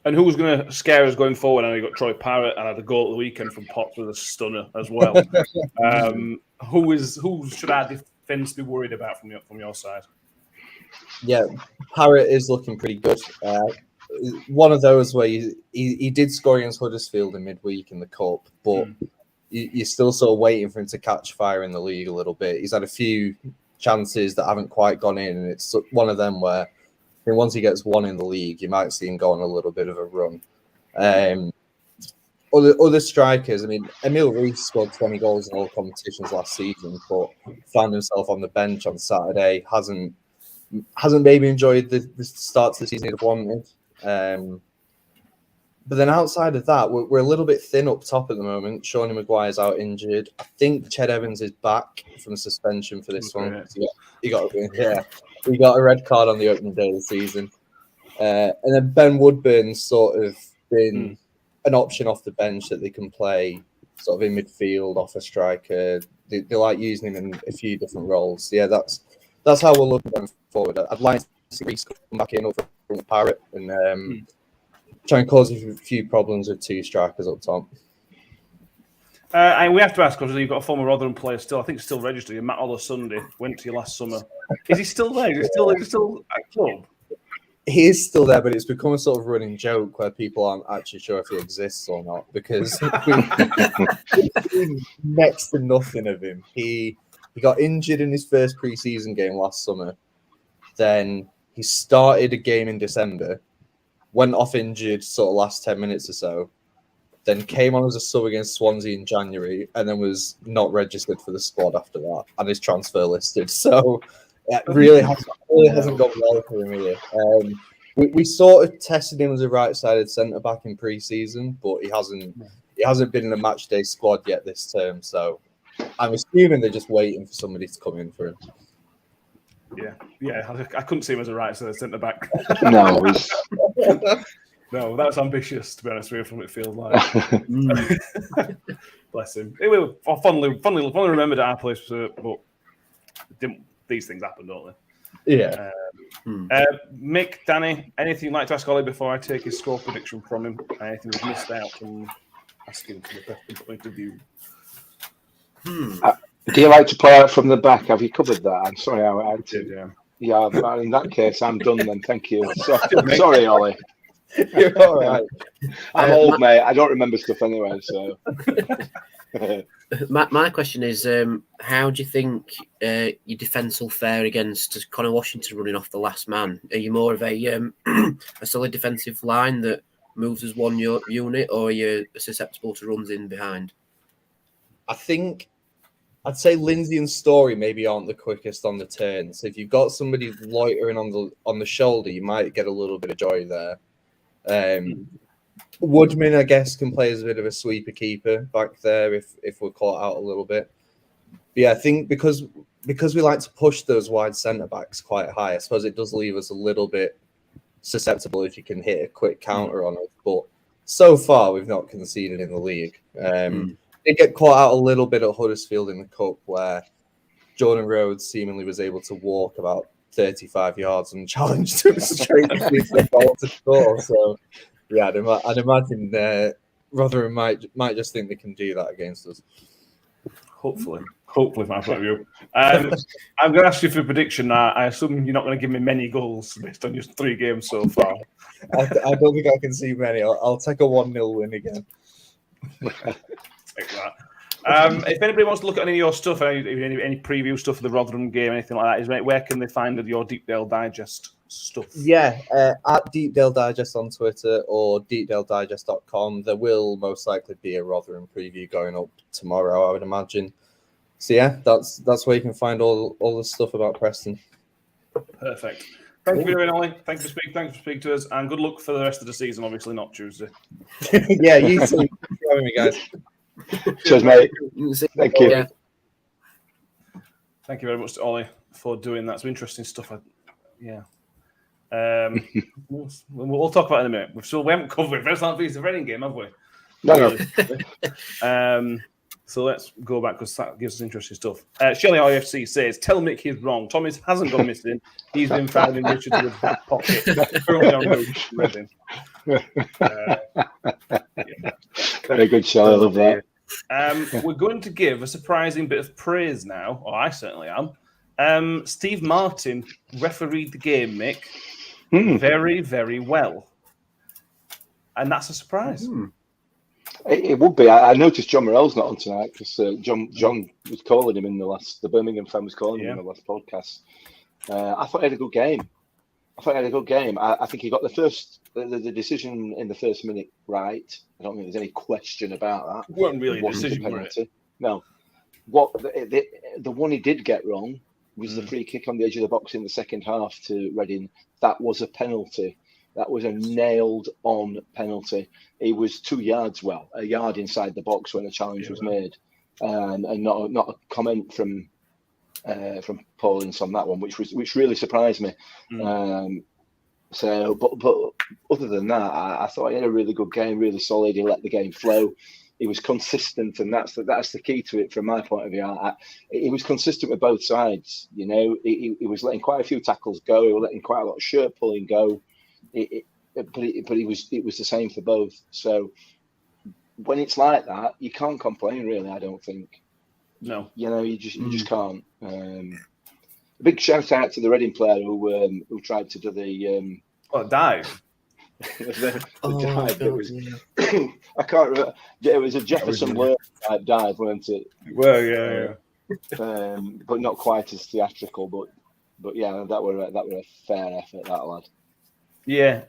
And who's going to scare us going forward? I know you got Troy Parrott and had a goal at the weekend from Potts with a stunner as well. Who should our defence be worried about from your side? Yeah, Parrott is looking pretty good. One of those where he did score against Huddersfield in midweek in the cup, but you're still sort of waiting for him to catch fire in the league a little bit. He's had a few chances that haven't quite gone in, and it's one of them where once he gets 1 in the league, you might see him go on a little bit of a run. Other strikers, I mean, Emil Rees scored 20 goals in all competitions last season, but found himself on the bench on Saturday. Hasn't maybe enjoyed the start to the season he'd wanted. But then outside of that, we're a little bit thin up top at the moment. Shawnee Maguire's out injured. I think Ched Evans is back from suspension for this one. He got a red card on the opening day of the season. And then Ben Woodburn's sort of been an option off the bench that they can play sort of in midfield, off a striker. They like using him in a few different roles. Yeah, that's how we'll look going forward. I'd like to see Reece come back in over from the Pirate and try and cause a few problems with two strikers up top. And we have to ask, because you've got a former Rotherham player still, I think still registered. Matt Ola Sunday went to you last summer. Is he still there? Is he still at club? He is still there, but it's become a sort of running joke where people aren't actually sure if he exists or not because we've next to nothing of him. He got injured in his first pre-season game last summer. Then he started a game in December, went off injured sort of last 10 minutes or so, then came on as a sub against Swansea in January, and then was not registered for the squad after that, and is transfer listed. So it really hasn't gone well for him here. We sort of tested him as a right-sided centre-back in pre-season, but he hasn't been in a match day squad yet this term. So I'm assuming they're just waiting for somebody to come in for him. Yeah. I couldn't see him as a right-sided centre-back. No, No, that's ambitious, to be honest with you, from it feels like. Bless him. It will fondly remembered at our place, but these things happen, don't they? Yeah. Mick, Danny, anything you'd like to ask Ollie before I take his score prediction from him? Anything we've missed out from asking from the Preston point of view? do you like to play out from the back? Have you covered that? I'm sorry, I did. Yeah, in that case, I'm done then. Thank you. Sorry, Ollie. You're all right. I'm old, mate. I don't remember stuff anyway. So, my question is, how do you think your defence will fare against Connor Washington running off the last man? Are you more of a solid defensive line that moves as one unit, or are you susceptible to runs in behind? I think I'd say Lindsay and Story maybe aren't the quickest on the turn. So if you've got somebody loitering on the shoulder, you might get a little bit of joy there. Woodman, I guess, can play as a bit of a sweeper keeper back there if we're caught out a little bit. But yeah, I think because we like to push those wide centre backs quite high, I suppose it does leave us a little bit susceptible if you can hit a quick counter on it. But so far, we've not conceded in the league. Did get caught out a little bit at Huddersfield in the Cup, where Jordan Rhodes seemingly was able to walk about 35 yards and challenged him straight to the ball to score. So, yeah, I'd imagine Rotherham might just think they can do that against us. Hopefully, from my point of view. I'm going to ask you for a prediction now. I assume you're not going to give me many goals based on just 3 games so far. I don't think I can see many. I'll take a 1-0 win again. Take that. If anybody wants to look at any of your stuff, any preview stuff for the Rotherham game, anything like that, where can they find your Deepdale Digest stuff? Yeah, at Deepdale Digest on Twitter or deepdaledigest.com. There will most likely be a Rotherham preview going up tomorrow, I would imagine. So yeah, that's where you can find all the stuff about Preston. Perfect. Thank you for doing, Ollie. Thanks for speaking to us, and good luck for the rest of the season. Obviously, not Tuesday. Yeah, you too. Thanks for having me, guys. cheers, mate. Thank you. Yeah. Thank you very much to Ollie for doing that. Some interesting stuff. We'll talk about it in a minute. We haven't covered Preston North End's Reading game, have we? No. So let's go back because that gives us interesting stuff. Shelley IFC says, "Tell Mick he's wrong. Thomas hasn't gone missing. He's been found in Richard Wood's back pocket. Currently on route to Reading." Very good, Shelley. I love that. We're going to give a surprising bit of praise now, or I certainly am. Steve Martin refereed the game, Mick, very, very well. And that's a surprise. It would be. I noticed John Morell's not on tonight because John was calling him in the Birmingham fan was calling him in the last podcast. I thought he had a good game. I think he got the decision in the first minute right. I don't think there's any question about that. It wasn't really a decision, was it? No. What the one he did get wrong was the free kick on the edge of the box in the second half to Reading. That was a penalty. That was a nailed-on penalty. He was 2 yards, a yard inside the box when the challenge was made, and not a comment from Paul Ince on that one, which really surprised me. So, but other than that, I thought he had a really good game, really solid. He let the game flow. He was consistent, and that's the key to it from my point of view. He was consistent with both sides. You know, he was letting quite a few tackles go. He was letting quite a lot of shirt pulling go. But it was the same for both. So when it's like that, you can't complain, really. I don't think. No. You know, you just can't. A big shout out to the Reading player who tried to do the dive. the dive. That was, I can't remember. It was a Jefferson Word type dive, weren't it? Well, yeah. But not quite as theatrical. But yeah, that were a fair effort, that lad. Yeah,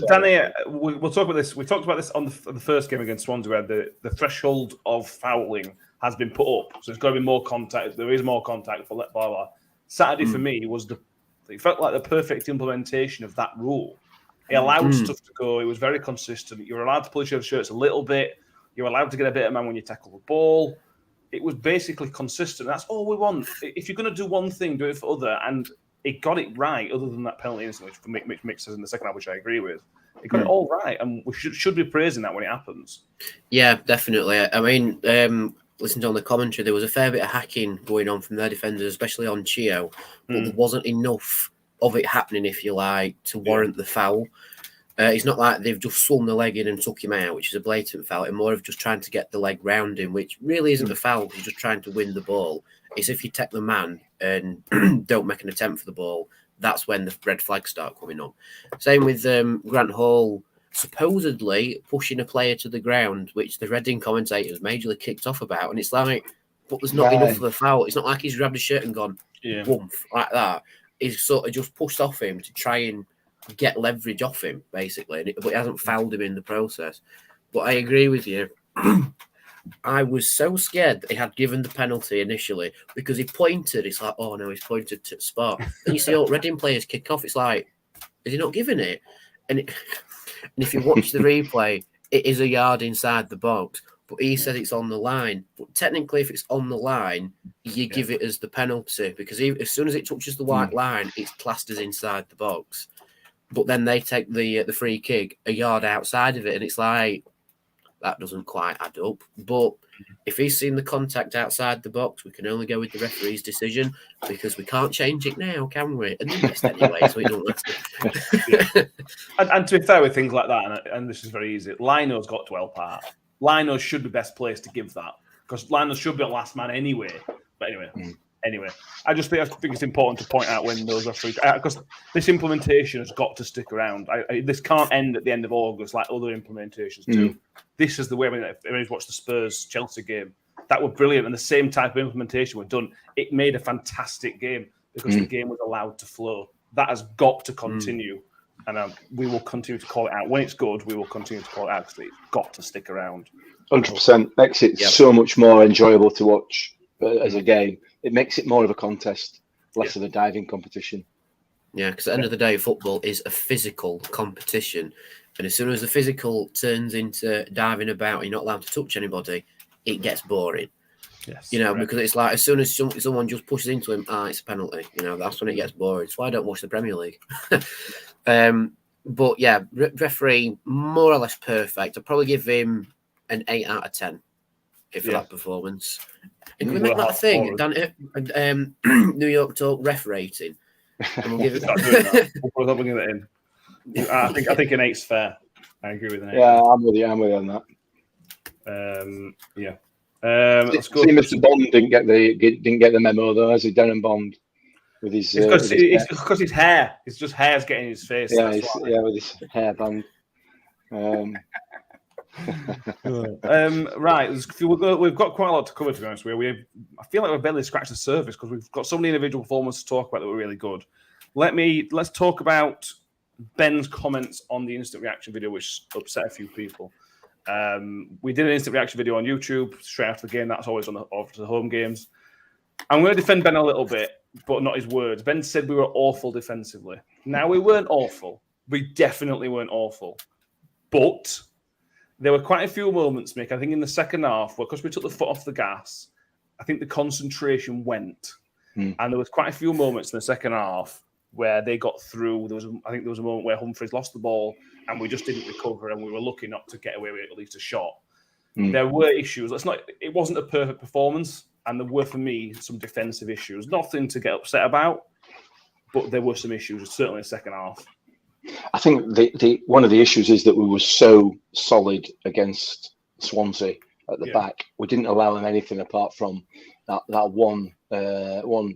Danny, we'll talk about this. We talked about this on the first game against Swansea, where the threshold of fouling has been put up, so there's got to be more contact. There is more contact for blah blah. Saturday for me it felt like the perfect implementation of that rule. It allowed stuff to go. It was very consistent. You're allowed to push your shirts a little bit. You're allowed to get a bit of man when you tackle the ball. It was basically consistent. That's all we want. If you're going to do one thing, do it for other. And it got it right, other than that penalty incident, which Mick says in the second half, which I agree with. It got it all right, and we should be praising that when it happens. Yeah, definitely. I mean, listening to on the commentary, there was a fair bit of hacking going on from their defenders, especially on Chio, but there wasn't enough of it happening, if you like, to warrant the foul. It's not like they've just swung the leg in and took him out, which is a blatant foul. It's more of just trying to get the leg round him, which really isn't a foul. You're just trying to win the ball. It's if you take the man and don't make an attempt for the ball, that's when the red flags start coming up. Same with Grant Hall supposedly pushing a player to the ground, which the Reading commentators majorly kicked off about. And it's like, but there's not enough of a foul. It's not like he's grabbed his shirt and gone, woomph, like that. He's sort of just pushed off him to try and get leverage off him, basically. But he hasn't fouled him in the process. But I agree with you. I was so scared that he had given the penalty initially because he pointed. It's like, oh no, he's pointed to the spot. And you see all Reading players kick off. It's like, is he not giving it? And if you watch the replay, it is a yard inside the box. But he said it's on the line. But technically, if it's on the line, you give it as the penalty because as soon as it touches the white line, it's classed as inside the box. But then they take the free kick a yard outside of it, and it's like, that doesn't quite add up. But if he's seen the contact outside the box, we can only go with the referee's decision because we can't change it now, can we? And they missed anyway, so it don't matter. And to be fair with things like that, and this is very easy, Lino's got 12 part. Lino should be best placed to give that because Lino should be a last man anyway. But anyway, I think it's important to point out when those referees, because this implementation has got to stick around. This can't end at the end of August like other implementations do. This is the way. I mean, if anybody's watched the Spurs-Chelsea game, that were brilliant, and the same type of implementation were done. It made a fantastic game because the game was allowed to flow. That has got to continue, and we will continue to call it out. When it's good, we will continue to call it out because it's got to stick around. 100% makes it so much more enjoyable to watch as a game. It makes it more of a contest, less of a diving competition. Yeah, because at the end of the day, football is a physical competition. And as soon as the physical turns into diving about, you're not allowed to touch anybody, it gets boring. Yes, because it's like as soon as someone just pushes into him, it's a penalty. That's when it gets boring. That's why I don't watch the Premier League. But yeah, referee, more or less perfect. I'd probably give him an 8 out of 10 for that performance. And can we make that a thing? New York Talk ref rating. And we'll give it. We'll bring it in. I think an 8's fair. I agree with an 8. Yeah, I'm with you on that. Let's go. See, Mr. Bond didn't get the memo though, as he Darren Bond with his. It's because his hair. It's just hair's getting in his face. Yeah, with his hairband. Right, we've got quite a lot to cover, to be honest with you. I feel like we've barely scratched the surface because we've got so many individual performances to talk about that were really good. Let's talk about Ben's comments on the instant reaction video, which upset a few people. We did an instant reaction video on YouTube straight after the game. That's always on the home games. I'm going to defend Ben a little bit, but not his words. Ben said we were awful defensively. Now, we weren't awful. We definitely weren't awful. But there were quite a few moments, Mick, I think in the second half, where because we took the foot off the gas, I think the concentration went. And there was quite a few moments in the second half where they got through. I think there was a moment where Humphreys lost the ball and we just didn't recover, and we were lucky not to get away with at least a shot. There were issues. It wasn't a perfect performance, and there were, for me, some defensive issues. Nothing to get upset about, but there were some issues, certainly in the second half. I think the one of the issues is that we were so solid against Swansea at the back. We didn't allow them anything apart from that one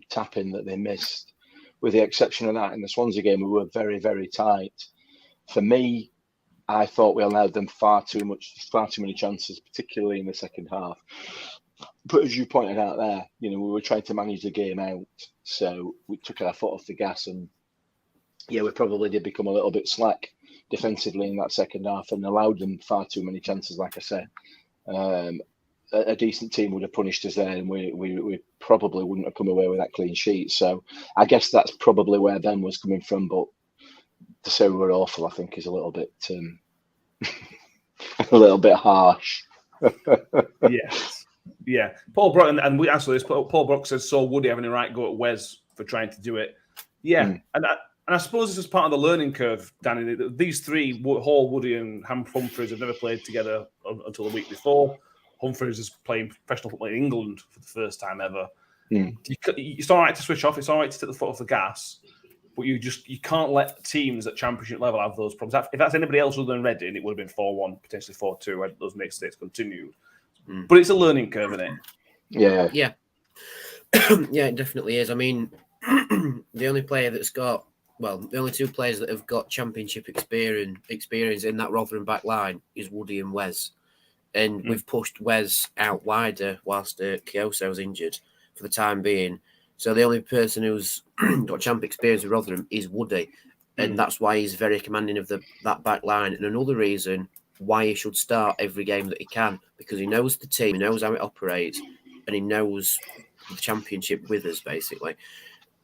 tap in that they missed. With the exception of that, in the Swansea game, we were very, very tight. For me, I thought we allowed them far too many chances, particularly in the second half. But as you pointed out there, we were trying to manage the game out, so we took our foot off the gas, and we probably did become a little bit slack defensively in that second half and allowed them far too many chances. Like I said, a decent team would have punished us there, and we probably wouldn't have come away with that clean sheet. So I guess that's probably where Ben was coming from. But to say we were awful, I think, is a little bit harsh. Yeah. Paul Brook, and we answered this. Paul Brook says, "So Woody having a right go at Wes for trying to do it?" Yeah, and I suppose this is part of the learning curve, Danny. These three, Hall, Woody, and Humphreys, have never played together until the week before. Humphreys is playing professional football in England for the first time ever. It's all right to switch off. It's all right to take the foot off the gas, but you can't let teams at Championship level have those problems. If that's anybody else other than Reading, it would have been 4-1, potentially 4-2, had those mistakes continued. But it's a learning curve, isn't it? Yeah. Yeah, it definitely is. I mean, the only two players that have got Championship experience in that Rotherham back line is Woody and Wes. And we've pushed Wes out wider whilst Kioso was injured for the time being. So the only person who's got champ experience with Rotherham is Woody. And that's why he's very commanding of that back line. And another reason why he should start every game that he can, because he knows the team, he knows how it operates, and he knows the Championship with us, basically.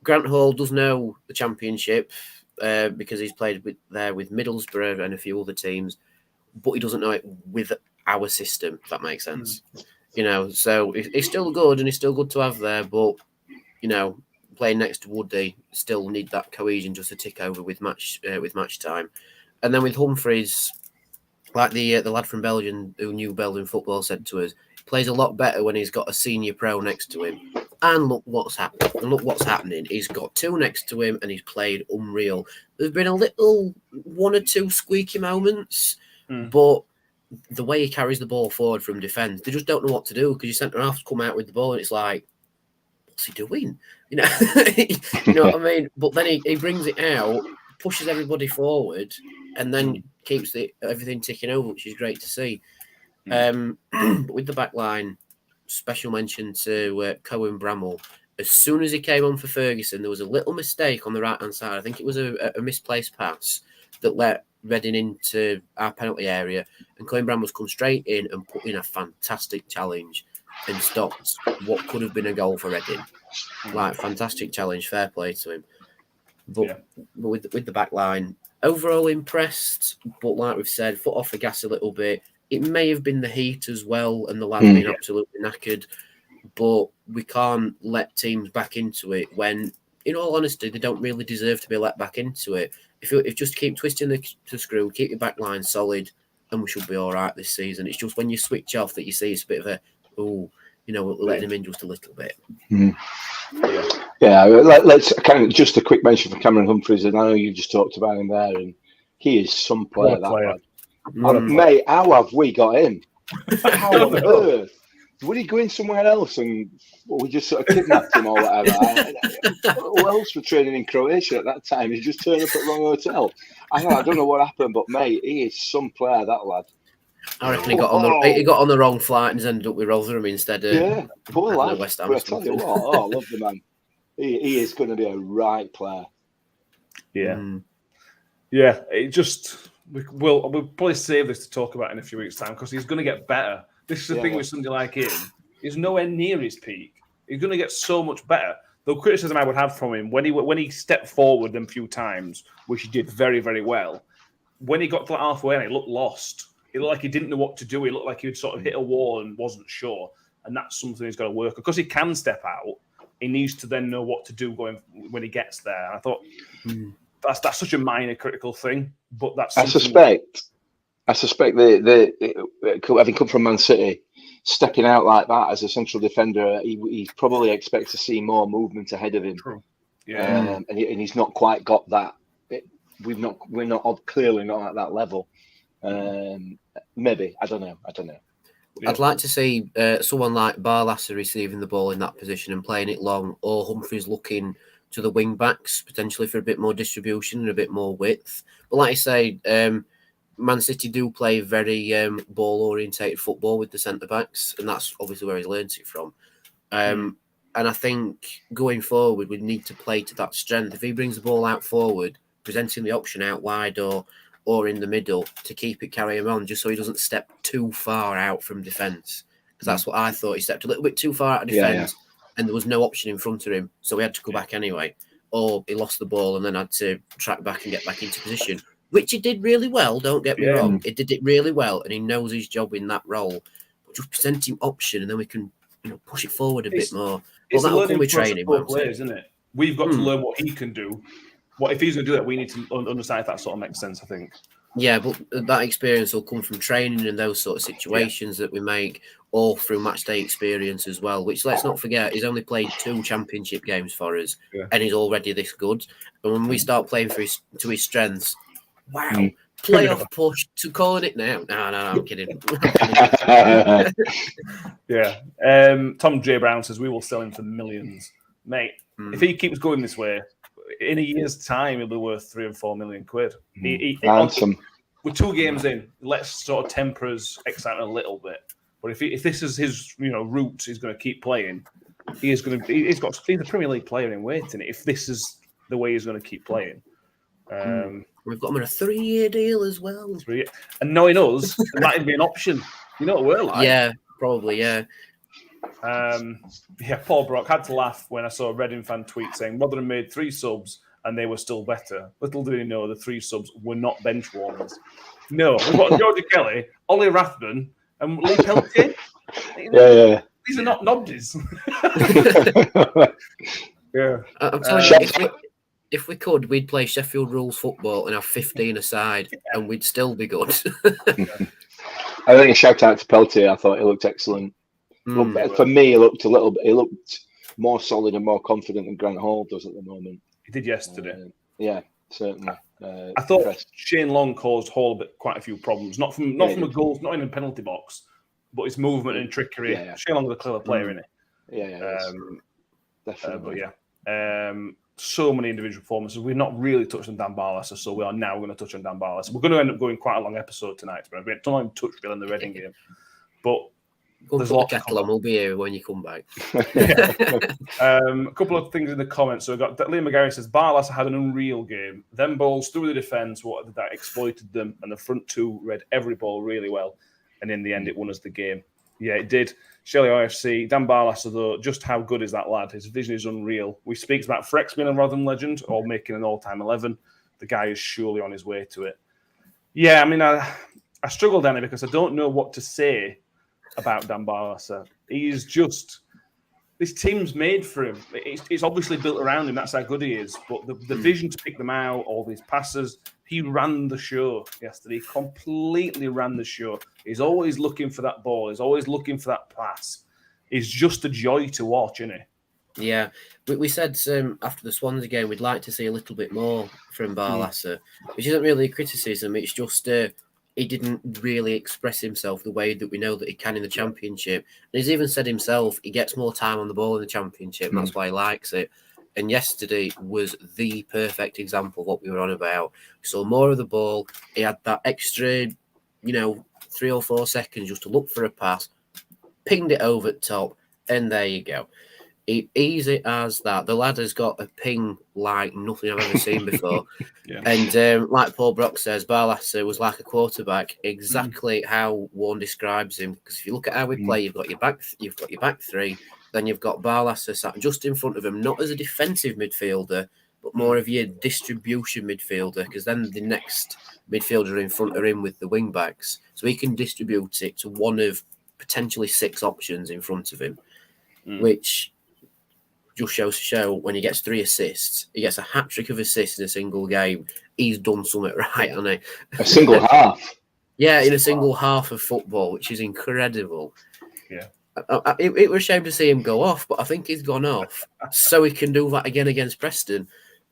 Grant Hall does know the Championship because he's played with Middlesbrough and a few other teams, but he doesn't know it with our system, if that makes sense. So he's still good, and he's still good to have there, but, playing next to Woody, still need that cohesion just to tick over with match time. And then with Humphreys, like the lad from Belgium who knew Belgian football said to us, plays a lot better when he's got a senior pro next to him. And look what's happening. He's got two next to him, and he's played unreal. There's been a little one or two squeaky moments, but the way he carries the ball forward from defence, they just don't know what to do, because your centre halves come out with the ball, and it's like, what's he doing? You know what I mean? But then he brings it out, pushes everybody forward, and then keeps everything ticking over, which is great to see. But with the back line, special mention to Cohen Bramall. As soon as he came on for Ferguson, there was a little mistake on the right-hand side. I think it was a misplaced pass that let Reading into our penalty area, and Cohen Bramall's come straight in and put in a fantastic challenge and stopped what could have been a goal for Reading. Fantastic challenge, fair play to him. But with the back line, overall impressed, but like we've said, foot off the gas a little bit. It may have been the heat as well, and the lads being absolutely knackered, but we can't let teams back into it when, in all honesty, they don't really deserve to be let back into it. If you just keep twisting the screw, keep your back line solid, and we should be all right this season. It's just when you switch off that you see it's a bit of letting him in just a little bit. Yeah, let's kind of just a quick mention for Cameron Humphreys, and I know you just talked about him there, and he is some player. Mate, how have we got him? How on earth? Would he go in somewhere else and we just sort of kidnapped him or whatever? Who else were training in Croatia at that time? He just turned up at the wrong hotel. I don't know what happened, but mate, he is some player, that lad. I reckon he got on the wrong flight and he's ended up with Rotherham instead of poor lad. West Ham. But I tell you what, I love the man. He is going to be a right player. Yeah. It just we'll probably save this to talk about in a few weeks' time, because he's going to get better. This is the thing with somebody like him. He's nowhere near his peak. He's going to get so much better. The criticism I would have from him when he stepped forward them few times, which he did very, very well, when he got to halfway and he looked lost. It looked like he didn't know what to do. He looked like he'd sort of hit a wall and wasn't sure. And that's something he's got to work on, because he can step out. he needs to then know what to do when he gets there. I thought that's such a minor critical thing, but that's. I suspect having come from Man City, stepping out like that as a central defender, he probably expects to see more movement ahead of him. True. Yeah, and he's not quite got that. We're not clearly not at that level. Maybe I don't know. Yeah. I'd like to see someone like Barlasser receiving the ball in that position and playing it long, or Humphreys looking to the wing backs potentially for a bit more distribution and a bit more width. But like I say, Man City do play very ball orientated football with the centre backs, and that's obviously where he's learnt it from. And I think going forward, we need to play to that strength. If he brings the ball out forward, presenting the option out wide or in the middle to keep it carrying on, just so he doesn't step too far out from defence. Because that's what I thought. He stepped a little bit too far out of defence, and there was no option in front of him, so he had to go back anyway. Or he lost the ball and then had to track back and get back into position, which he did really well, don't get me wrong. He did it really well, and he knows his job in that role. But just present him option, and then we can push it forward a bit more. Well, that'll come with training, players, isn't it? We've got to learn what he can do. What if he's going to do that? We need to understand if that sort of makes sense, I think. Yeah, but that experience will come from training and those sort of situations that we make, or through match day experience as well, which, let's not forget, he's only played 2 championship games for us, and he's already this good. And when we start playing to his strengths, wow, playoff push to calling it now. No, I'm kidding. Tom J. Brown says, we will sell him for millions. Mate, if he keeps going this way, in a year's time, he'll be worth 3 and 4 million quid. We're 2 games in. Let's sort of temper his excitement a little bit. But if this is his route, he's going to keep playing. He's a Premier League player in waiting. If this is the way he's going to keep playing, we've got him on a 3-year deal as well. And knowing us, it might be an option. You know what we're like? Yeah, probably. Yeah. Paul Brock had to laugh when I saw a Reading fan tweet saying Rotherham made 3 subs and they were still better. Little did he know the 3 subs were not bench warmers. No, we've got Georgie Kelly, Ollie Rathbun, and Lee Peltier. These are not nobbies. I'm telling you, if we could, we'd play Sheffield rules football and have 15 aside, and we'd still be good. I think a shout out to Peltier. I thought he looked excellent. For me, he looked more solid and more confident than Grant Hall does at the moment. He did yesterday. Certainly. I thought Shane Long caused Hall quite a few problems. Not from a goal, not in a penalty box, but his movement and trickery. Shane Long is a clever player, isn't he? Definitely. But so many individual performances. We've not really touched on Dan Barlasser, so we are now going to touch on Dan Barlasser. We're going to end up going quite a long episode tonight, but we don't even touch Bill in the Reading game. But there's a lot. We'll be here when you come back. A couple of things in the comments. So we got Liam McGarry says Barlasser had an unreal game. Them balls through the defence, that exploited them, and the front 2 read every ball really well. And in the end, it won us the game. Yeah, it did. Shelley IFC, Dan Barlasser, though, just how good is that lad? His vision is unreal. We speak about Frex being a Rotherham legend or making an all-time 11. The guy is surely on his way to it. Yeah, I mean, I struggle, Danny, because I don't know what to say about Dan Barlasser. He's just... This team's made for him. It's obviously built around him. That's how good he is. But the vision to pick them out, all these passes, he ran the show yesterday. He completely ran the show. He's always looking for that ball. He's always looking for that pass. He's just a joy to watch, isn't he? Yeah. We said after the Swansea game, we'd like to see a little bit more from Barlasser, which isn't really a criticism. It's just... he didn't really express himself the way that we know that he can in the Championship. And he's even said himself he gets more time on the ball in the Championship, and that's why he likes it. And yesterday was the perfect example of what we were on about. We saw more of the ball. He had that extra, 3 or 4 seconds just to look for a pass, pinged it over the top, and there you go. Easy as that. The lad has got a ping like nothing I've ever seen before. And like Paul Brock says, Barlasser was like a quarterback, exactly how Warren describes him. Because if you look at how we play, you've got your back 3, then you've got Barlasser sat just in front of him, not as a defensive midfielder, but more of your distribution midfielder. Because then the next midfielder in front of him with the wing backs, so he can distribute it to one of potentially 6 options in front of him, which just shows to show when he gets 3 assists, he gets a hat-trick of assists in a single game. He's done something right, hasn't he? A single half. Yeah, in a single half of football, which is incredible. Yeah. It was a shame to see him go off, but I think he's gone off so he can do that again against Preston.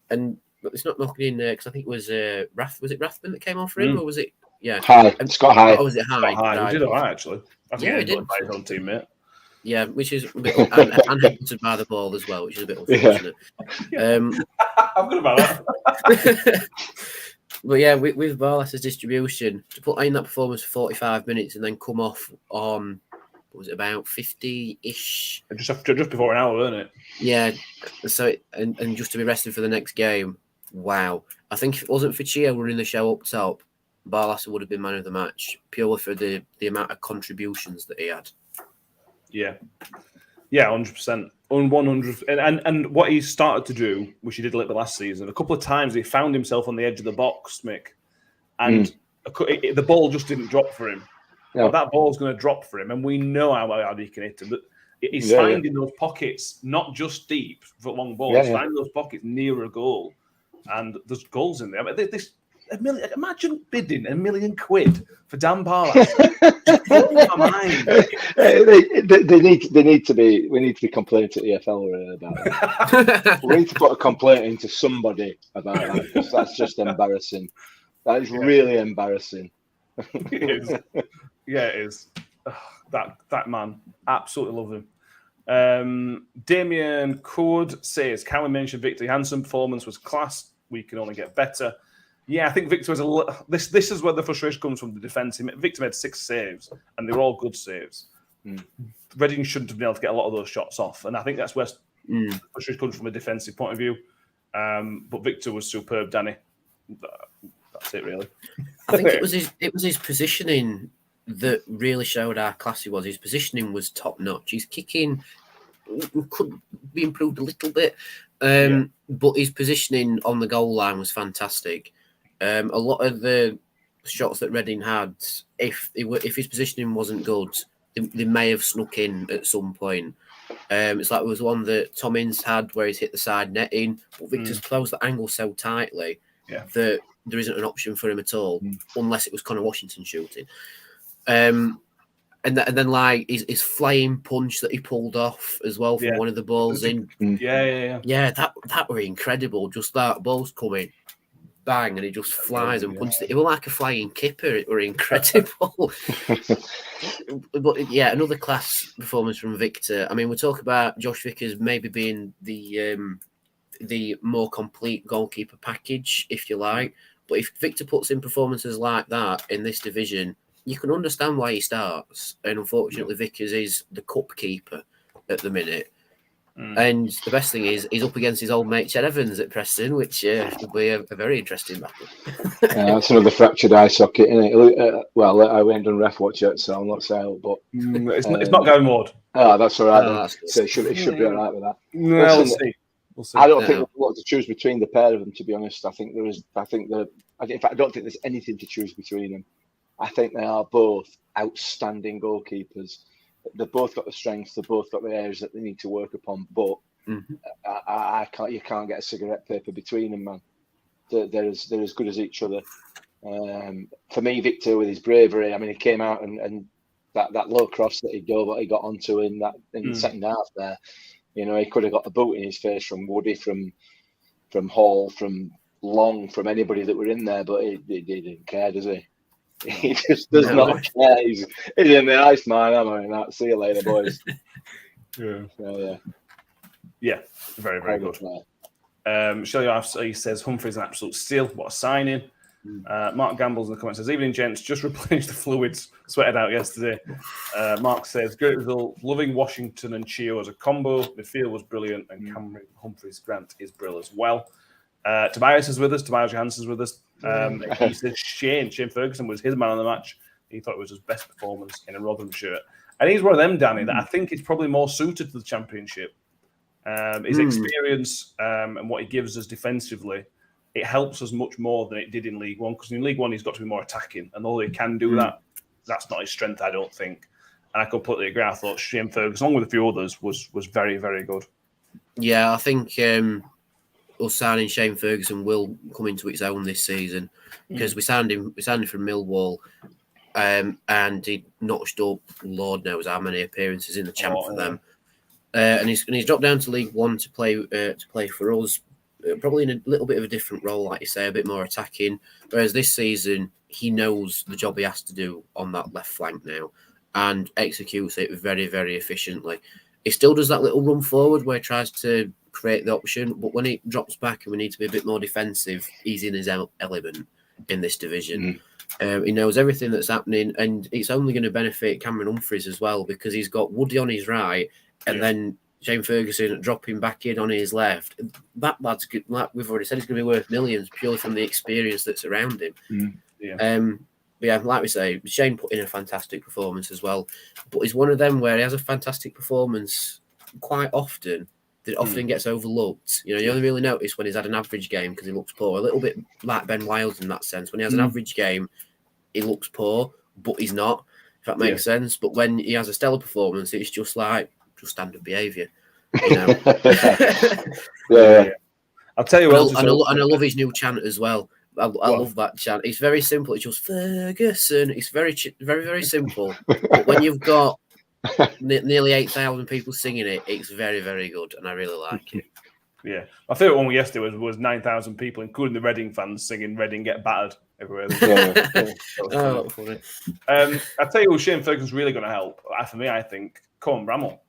And it's not knocking in there because I think it was was it Rathman that came on for him, or was it? Yeah, High. Scott High. Or was it High? He did all right, actually. I think he did by his own teammate. Yeah, which is a bit unhappy by the ball as well, which is a bit unfortunate. Yeah. I'm good about that. But yeah, with Barlas's distribution, to put in that performance for 45 minutes and then come off on, what was it, about 50-ish? Just before an hour, wasn't it? Yeah, so and just to be rested for the next game, wow. I think if it wasn't for Chio running the show up top, Barlas would have been man of the match, purely for the amount of contributions that he had. Yeah, 100%, 100, and what he started to do, which he did a little bit last season, a couple of times he found himself on the edge of the box, Mick, and the ball just didn't drop for him. Yeah. Well, that ball's going to drop for him, and we know how hard he can hit him. But he's finding those pockets, not just deep for long balls. He's finding those pockets near a goal, and there's goals in there. I mean, imagine bidding £1 million for Dan Barlas. They need to be. We need to be complaining to EFL about it. We need to put a complaint into somebody about that, because that's just embarrassing. That is really embarrassing. It is. Yeah, it is. That man, absolutely love him. Damien Code says, can we mention Victor Hansen performance was class? We can only get better. Yeah, I think Victor was this is where the frustration comes from the defence. Victor made 6 saves, and they were all good saves. Reading shouldn't have been able to get a lot of those shots off, and I think that's where the frustration comes from a defensive point of view. But Victor was superb, Danny. That's it, really. I think it was his positioning that really showed how class he was. His positioning was top notch. His kicking could be improved a little bit, but his positioning on the goal line was fantastic. A lot of the shots that Reading had, if his positioning wasn't good, they may have snuck in at some point. It's like there was one that Tom Ince had where he's hit the side netting, but Victor's closed the angle so tightly that there isn't an option for him at all, unless it was Connor Washington shooting. And then like his flying punch that he pulled off as well from one of the balls in. Yeah, that were incredible. Just that ball's coming, bang, and he just flies and punches it. It was like a flying kipper. It were incredible. But yeah, another class performance from Victor. I mean, we talk about Josh Vickers maybe being the more complete goalkeeper package, if you like. But if Victor puts in performances like that in this division, you can understand why he starts. And unfortunately, Vickers is the cup keeper at the minute. And the best thing is he's up against his old mate Ched Evans at Preston, which will be a very interesting battle. That's another fractured eye socket, isn't it? Well, I ain't done ref watch yet, so I'm not saying, but it's not going Ward. Oh, that's all right. That's So it should be all right with that. No, we'll see. I don't think there's a lot to choose between the pair of them, to be honest. I don't think there's anything to choose between them. I think they are both outstanding goalkeepers. They've both got the strengths. They've both got the areas that they need to work upon. But you can't get a cigarette paper between them, man. They're as good as each other. For me, Victor, with his bravery, I mean, he came out and that low cross that he got onto in the second half there. You know, he could have got the boot in his face from Woody, from Hall, from Long, from anybody that were in there, but he didn't care, does he? He just does not care. He's in the ice, man. I'm in that. See you later, boys. Yeah, very, very good. Shelley RFC says Humphrey's an absolute steal. What a signing. Mark Gambles in the comments says, evening, gents, just replenished the fluids sweated out yesterday. Mark says, great result. Loving Washington and Chio as a combo. Midfield was brilliant, and Cameron Humphreys Grant is brilliant as well. Tobias is with us. Tobias Johansson is with us. He says Shane Ferguson was his man of the match. He thought it was his best performance in a Rotherham shirt. And he's one of them, Danny, that I think is probably more suited to the Championship. His experience and what he gives us defensively, it helps us much more than it did in League One, because in League One he's got to be more attacking, and although he can do that, that's not his strength, I don't think. And I completely agree. I thought Shane Ferguson, along with a few others, was very, very good. Yeah, I think us signing Shane Ferguson will come into its own this season because we signed him from Millwall, and he notched up Lord knows how many appearances in the champ for them, and he's dropped down to League One to play for us, probably in a little bit of a different role, like you say, a bit more attacking. Whereas this season, he knows the job he has to do on that left flank now, and executes it very, very efficiently. He still does that little run forward where he tries to create the option, but when he drops back and we need to be a bit more defensive, he's in his element in this division. He knows everything that's happening, and it's only going to benefit Cameron Humphreys as well because he's got Woody on his right, and then Shane Ferguson dropping back in on his left. That lad's good. Like we've already said, he's going to be worth millions purely from the experience that's around him. But yeah, like we say, Shane put in a fantastic performance as well. But he's one of them where he has a fantastic performance quite often. That often gets overlooked. You know, you only really notice when he's had an average game because he looks poor. A little bit like Ben Wiles in that sense. When he has an average game, he looks poor, but he's not. If that makes sense. But when he has a stellar performance, it's just like standard behaviour. You know. I'll tell you what. And I love his new chant as well. I love that chant. It's very simple. It's just Ferguson. It's very, very, very simple. But when you've got nearly 8,000 people singing it, it's very, very good, and I really like it. Yeah, my favourite one yesterday was 9,000 people, including the Reading fans, singing "Reading get battered" everywhere. Funny. I tell you who Shane Ferguson's really going to help. For me, I think Cohen Bramall.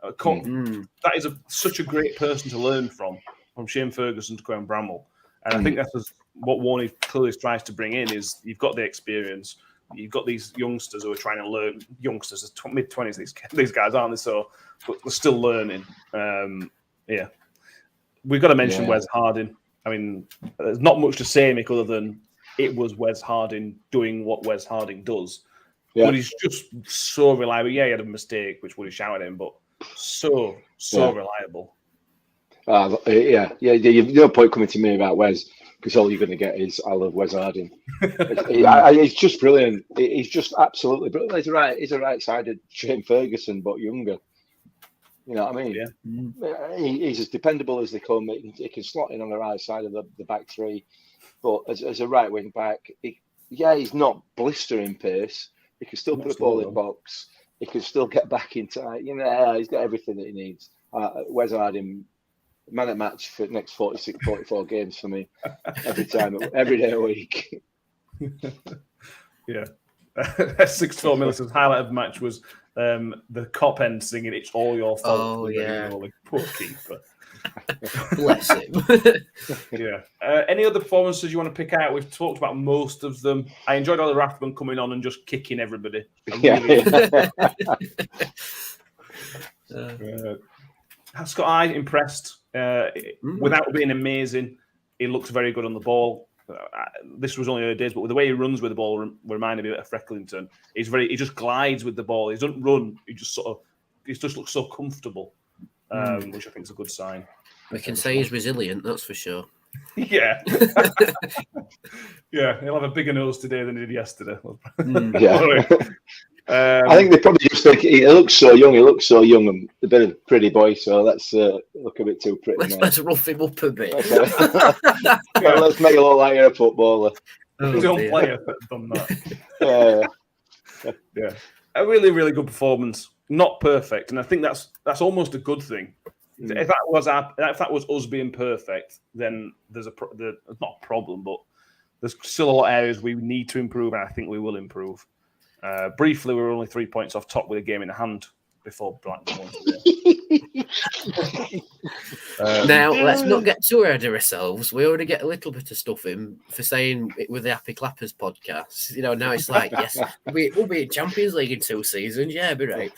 That is such a great person to learn from Shane Ferguson to Cohen Bramall, and I think that's what Warney clearly tries to bring in. Is you've got the experience. You've got these youngsters who are trying to learn. Youngsters, mid-20s, these guys aren't they? So, but they're still learning. We've got to mention Wes Harding. I mean, there's not much to say, Mick, other than it was Wes Harding doing what Wes Harding does. Yeah. But he's just so reliable. Yeah, he had a mistake, which would have shouted at him, but so reliable. You've no point coming to me about Wes, because all you're going to get is I love Wes Harding. He's just brilliant. He's just absolutely brilliant. He's a right-sided Shane Ferguson, but younger. You know what I mean? Yeah. He's as dependable as they come. He can slot in on the right side of the back three, but as a right wing back, he's not blistering pace. He can still put a ball in the box. He can still get back in tight. You know, he's got everything that he needs. Wes Harding, man at match for the next 44 games for me. Every day a week. Yeah. 6-4 Millicent's highlight of the match was the cop end singing "It's all your fault." Oh yeah, poor keeper. Bless him. Yeah. Any other performances you want to pick out? We've talked about most of them. I enjoyed Ollie Rathbone coming on and just kicking everybody. Scott I impressed without being amazing. He looks very good on the ball. This was only early days, but with the way he runs with the ball reminded me of Frecklington. He just glides with the ball. He doesn't run. He just looks so comfortable, which I think is a good sign. We can say he's resilient, that's for sure. Yeah. Yeah, he'll have a bigger nose today than he did yesterday. I think they probably just think he looks so young. And a bit of a pretty boy, so let's look a bit too pretty. Let's rough him up a bit. Let's make it look like you're a footballer. He's a young player that's done that. Yeah. A really, really good performance. Not perfect, and I think that's almost a good thing. If that was us being perfect, then there's not a problem, but there's still a lot of areas we need to improve, and I think we will improve. Briefly, we were only 3 points off top with a game in hand before Blackburn won today. Now, let's not get too ahead of ourselves. We already get a little bit of stuff in for saying it with the Happy Clappers podcast. You know, now it's like, yes, we'll be in Champions League in 2 seasons. Yeah, be right.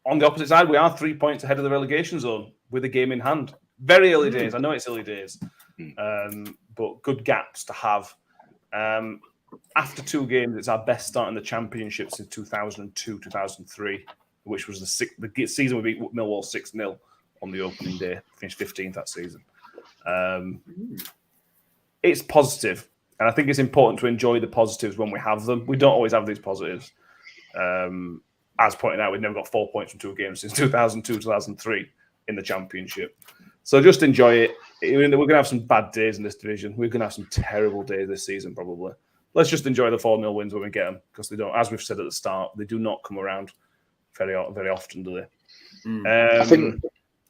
On the opposite side, we are 3 points ahead of the relegation zone with a game in hand. Very early days. I know it's early days, but good gaps to have. After 2 games, it's our best start in the Championship since 2002-2003, which was the season we beat Millwall 6-0 on the opening day. Finished 15th that season. It's positive, and I think it's important to enjoy the positives when we have them. We don't always have these positives. as pointed out, we've never got 4 points from 2 games since 2002-2003 in the Championship. So just enjoy it. We're going to have some bad days in this division. We're going to have some terrible days this season, probably. Let's just enjoy the 4-0 wins when we get them, because they don't, as we've said at the start, they do not come around very often, do they? I think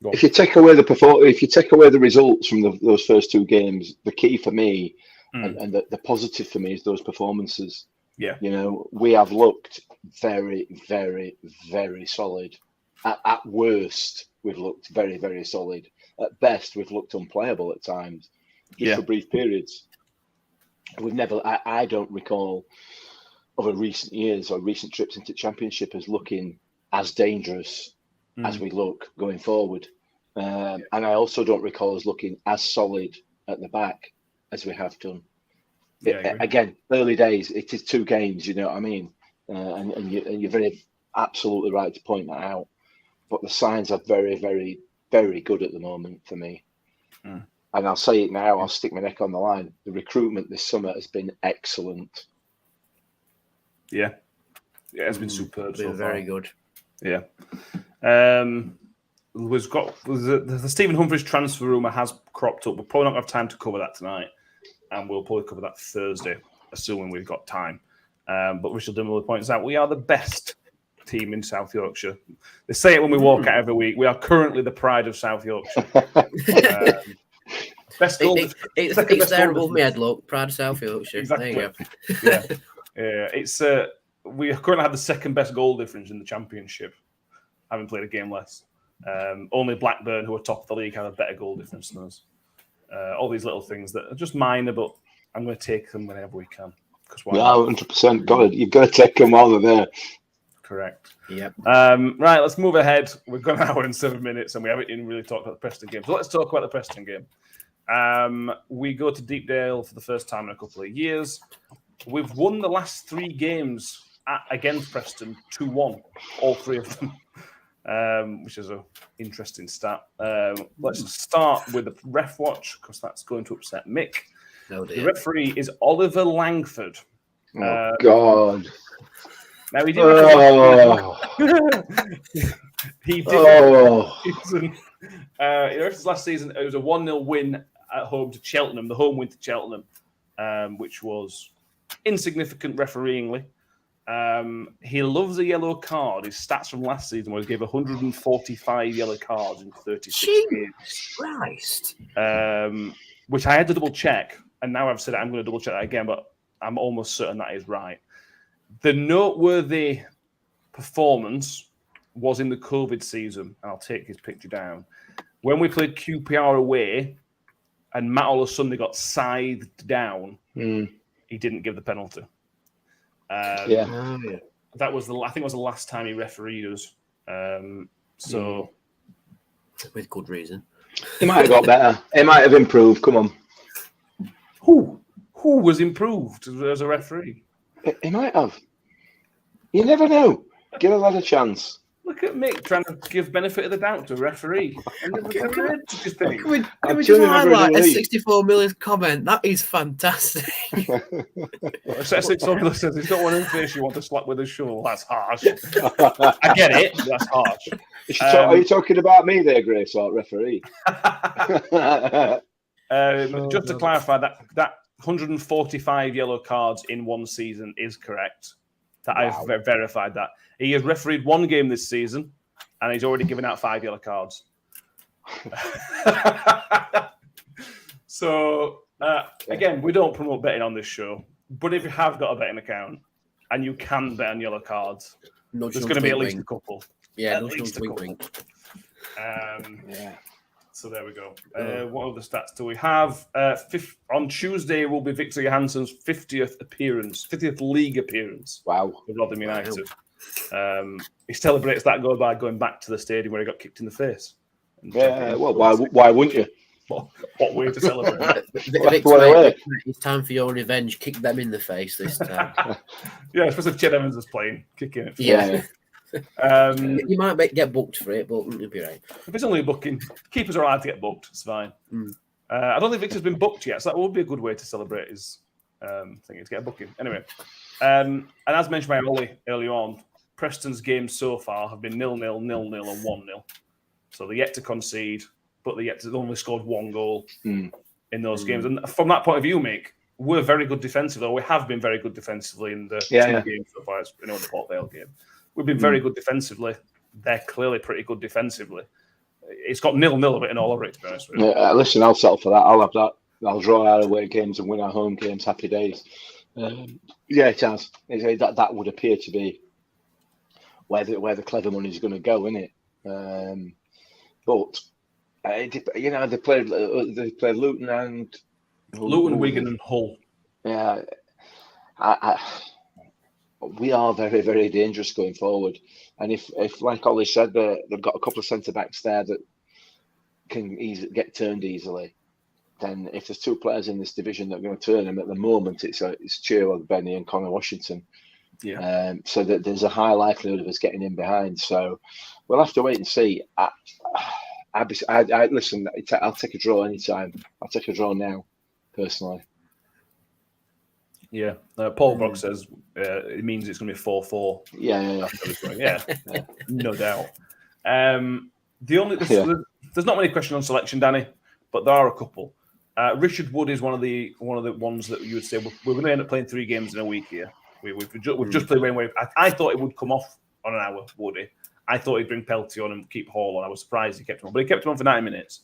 if you take away the results from those first 2 games, the key for me and the positive for me is those performances. Yeah, you know, we have looked very, very, very solid. At worst, we've looked very, very solid. At best, we've looked unplayable at times, just for brief periods. We've never. I don't recall over recent years or recent trips into Championship as looking as dangerous as we look going forward. And I also don't recall us looking as solid at the back as we have done. Again, early days, it is 2 games, you know what I mean? And you're very absolutely right to point that out. But the signs are very, very, very good at the moment for me. And I'll say it now, I'll stick my neck on the line. The recruitment this summer has been excellent. Yeah, it's been superb. Been very good. Yeah. The Stephen Humphries transfer rumour has cropped up. We're probably not going to have time to cover that tonight, and we'll probably cover that Thursday, assuming we've got time. But Richard Dimmerly points out we are the best team in South Yorkshire. They say it when we walk out every week. We are currently the pride of South Yorkshire. Best goal. It's there above my head, look. Pride of South Yorkshire. Exactly. There you go. Yeah. It's we currently have the second best goal difference in the Championship, having played a game less. Only Blackburn, who are top of the league, have a better goal difference than us. All these little things that are just minor, but I'm going to take them whenever we can. Yeah, 100%. You've got to take them while they're there. Correct. Yep. Right, let's move ahead. We've got an hour and 7 minutes, and we haven't even really talked about the Preston game. So let's talk about the Preston game. We go to Deepdale for the first time in a couple of years. We've won the last 3 games against Preston 2-1, all 3 of them, which is an interesting stat. Let's start with the ref watch, because that's going to upset Mick. No, the referee is Oliver Langford. Oh, God. Now, he did. He did. Last season, it was a 1-0 win at home to Cheltenham, the home win to Cheltenham, which was insignificant refereeingly. He loves a yellow card. His stats from last season was he gave 145 yellow cards in 36 games. Christ. Which I had to double check, and now I've said it, I'm going to double check that again, but I'm almost certain that is right. The noteworthy performance was in the COVID season, and I'll take his picture down. When we played QPR away, and Matt Sunday got scythed down, he didn't give the penalty. That was I think it was the last time he refereed us. So, with good reason, he might have got better. He might have improved. Come on, who was improved as a referee? He might have. You never know. Give a lad a chance. Look at Mick trying to give benefit of the doubt to a referee. Can we just highlight a 64 million comment? That is fantastic. Somebody says he's got one in face you want to slap with a shovel. That's harsh. I get it. That's harsh. Are you talking about me there, Grace, or referee? Just to clarify, that 145 yellow cards in one season is correct. I've verified that. He has refereed 1 game this season, and he's already given out 5 yellow cards. So, again, we don't promote betting on this show, but if you have got a betting account and you can bet on yellow cards, there's going to be at least a couple. Yeah, at least a couple. So there we go. What other stats do we have? On Tuesday will be Victor Johansson's 50th league appearance. Wow. With Rotherham United. He celebrates that goal by going back to the stadium where he got kicked in the face. Well, why wouldn't you? What way to celebrate? Victor, it's time for your revenge. Kick them in the face this time. Yeah, especially if Ched Evans is playing, kicking it. Yeah. You might get booked for it, but you'll be right. If it's only booking, keepers are allowed to get booked. It's fine. I don't think Victor's been booked yet, so that would be a good way to celebrate his thing, to get a booking. Anyway, and as mentioned by Ollie earlier on, Preston's games so far have been 0-0, 0-0, and 1-0. So they're yet to concede, but they've only scored 1 goal in those games. And from that point of view, Mick, we're very good defensively, or we have been very good defensively in the 2 games so far. The Port Vale game. We've been very good defensively. They're clearly pretty good defensively. It's got 0-0 of it in all over it, to be honest with you. Listen, I'll settle for that. I'll have that. I'll draw our away games and win our home games. Happy days. It has. That would appear to be where the clever money is going to go, isn't it? But they played Luton and Wigan, and Hull. Yeah, we are very, very dangerous going forward. And if like Ollie said, they've got a couple of centre backs there that can get turned easily, then if there's 2 players in this division that are going to turn them at the moment, it's Chilwell, Benny, and Connor Washington. Yeah. So that there's a high likelihood of us getting in behind. So we'll have to wait and see. Listen, I'll take a draw anytime. I'll take a draw now, personally. Yeah. Paul Brock says it means it's going to be 4-4. Yeah. Yeah, no doubt. There's not many questions on selection, Danny, but there are a couple. Richard Wood is one of the ones that you would say we're going to end up playing 3 games in a week here. We've just played Wayne. I thought it would come off on an hour, Woody. I thought he'd bring Peltier on and keep Hall on. I was surprised he kept him on, but he kept him on for 90 minutes.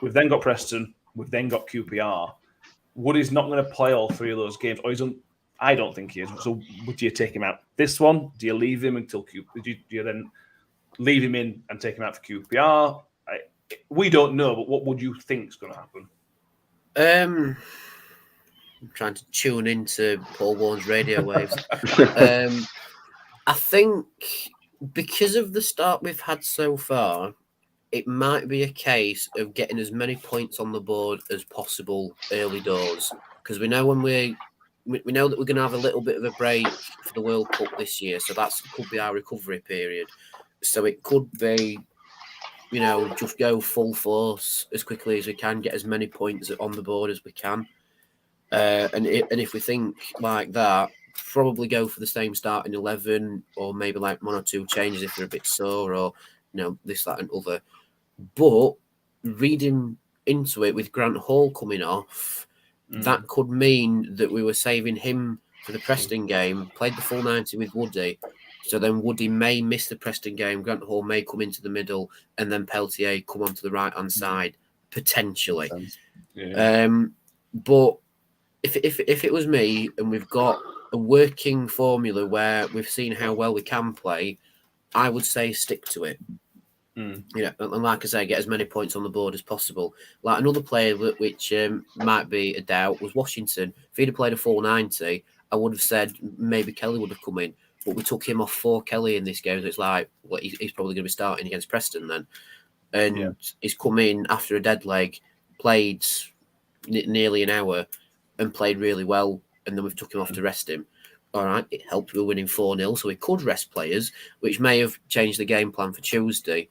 We've then got Preston. We've then got QPR. Woody's not going to play all 3 of those games. I don't think he is. So would you take him out this one? Do you leave him until QPR? Do you then leave him in and take him out for QPR? We don't know, but what would you think is going to happen? I'm trying to tune into Paul Warren's radio waves. I think because of the start we've had so far, it might be a case of getting as many points on the board as possible early doors. Because we know we know that we're going to have a little bit of a break for the World Cup this year, so that could be our recovery period. So it could be, just go full force as quickly as we can, get as many points on the board as we can. And if we think like that, probably go for the same starting 11, or maybe like 1 or 2 changes if they're a bit sore, or this, that, and other. But reading into it with Grant Hall coming off, that could mean that we were saving him for the Preston game, played the full 90 with Woody. So then Woody may miss the Preston game, Grant Hall may come into the middle, and then Peltier come onto the right-hand side, potentially. Yeah. But if it was me, and we've got a working formula where we've seen how well we can play, I would say stick to it. And like I say, get as many points on the board as possible. Like another player which might be a doubt was Washington. If he'd have played a full 90, I would have said maybe Kelly would have come in, but we took him off for Kelly in this game. So it's like, well, he's probably going to be starting against Preston then. And he's come in after a dead leg, played nearly an hour, and played really well. And then we've took him off to rest him. All right, it helped with winning 4-0, so we could rest players, which may have changed the game plan for Tuesday.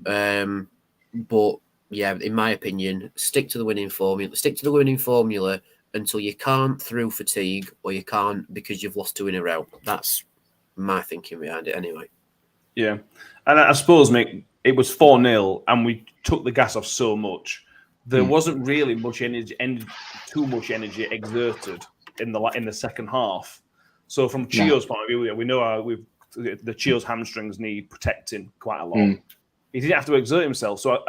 But yeah, in my opinion, stick to the winning formula. Stick to the winning formula until you can't through fatigue, or you can't because you've lost 2 in a row. That's my thinking behind it, anyway. Yeah, and I suppose, Mick, it was 4-0, and we took the gas off so much. There wasn't really too much energy exerted in the second half. So from Chio's point of view, we know the Chio's hamstrings need protecting quite a lot. He didn't have to exert himself. So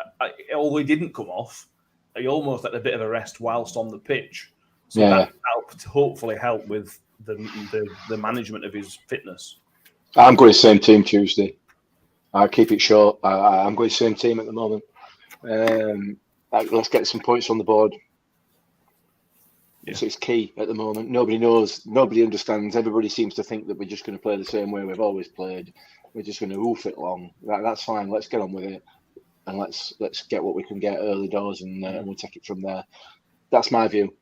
although he didn't come off, he almost had a bit of a rest whilst on the pitch. So that hopefully helped with the management of his fitness. I'm going same team Tuesday. I'll keep it short. I'm going same team at the moment. Let's get some points on the board. So it's key at the moment. Nobody knows. Nobody understands. Everybody seems to think that we're just going to play the same way we've always played. We're just going to oof it along. That's fine. Let's get on with it, and let's get what we can get early doors, and we'll take it from there. That's my view.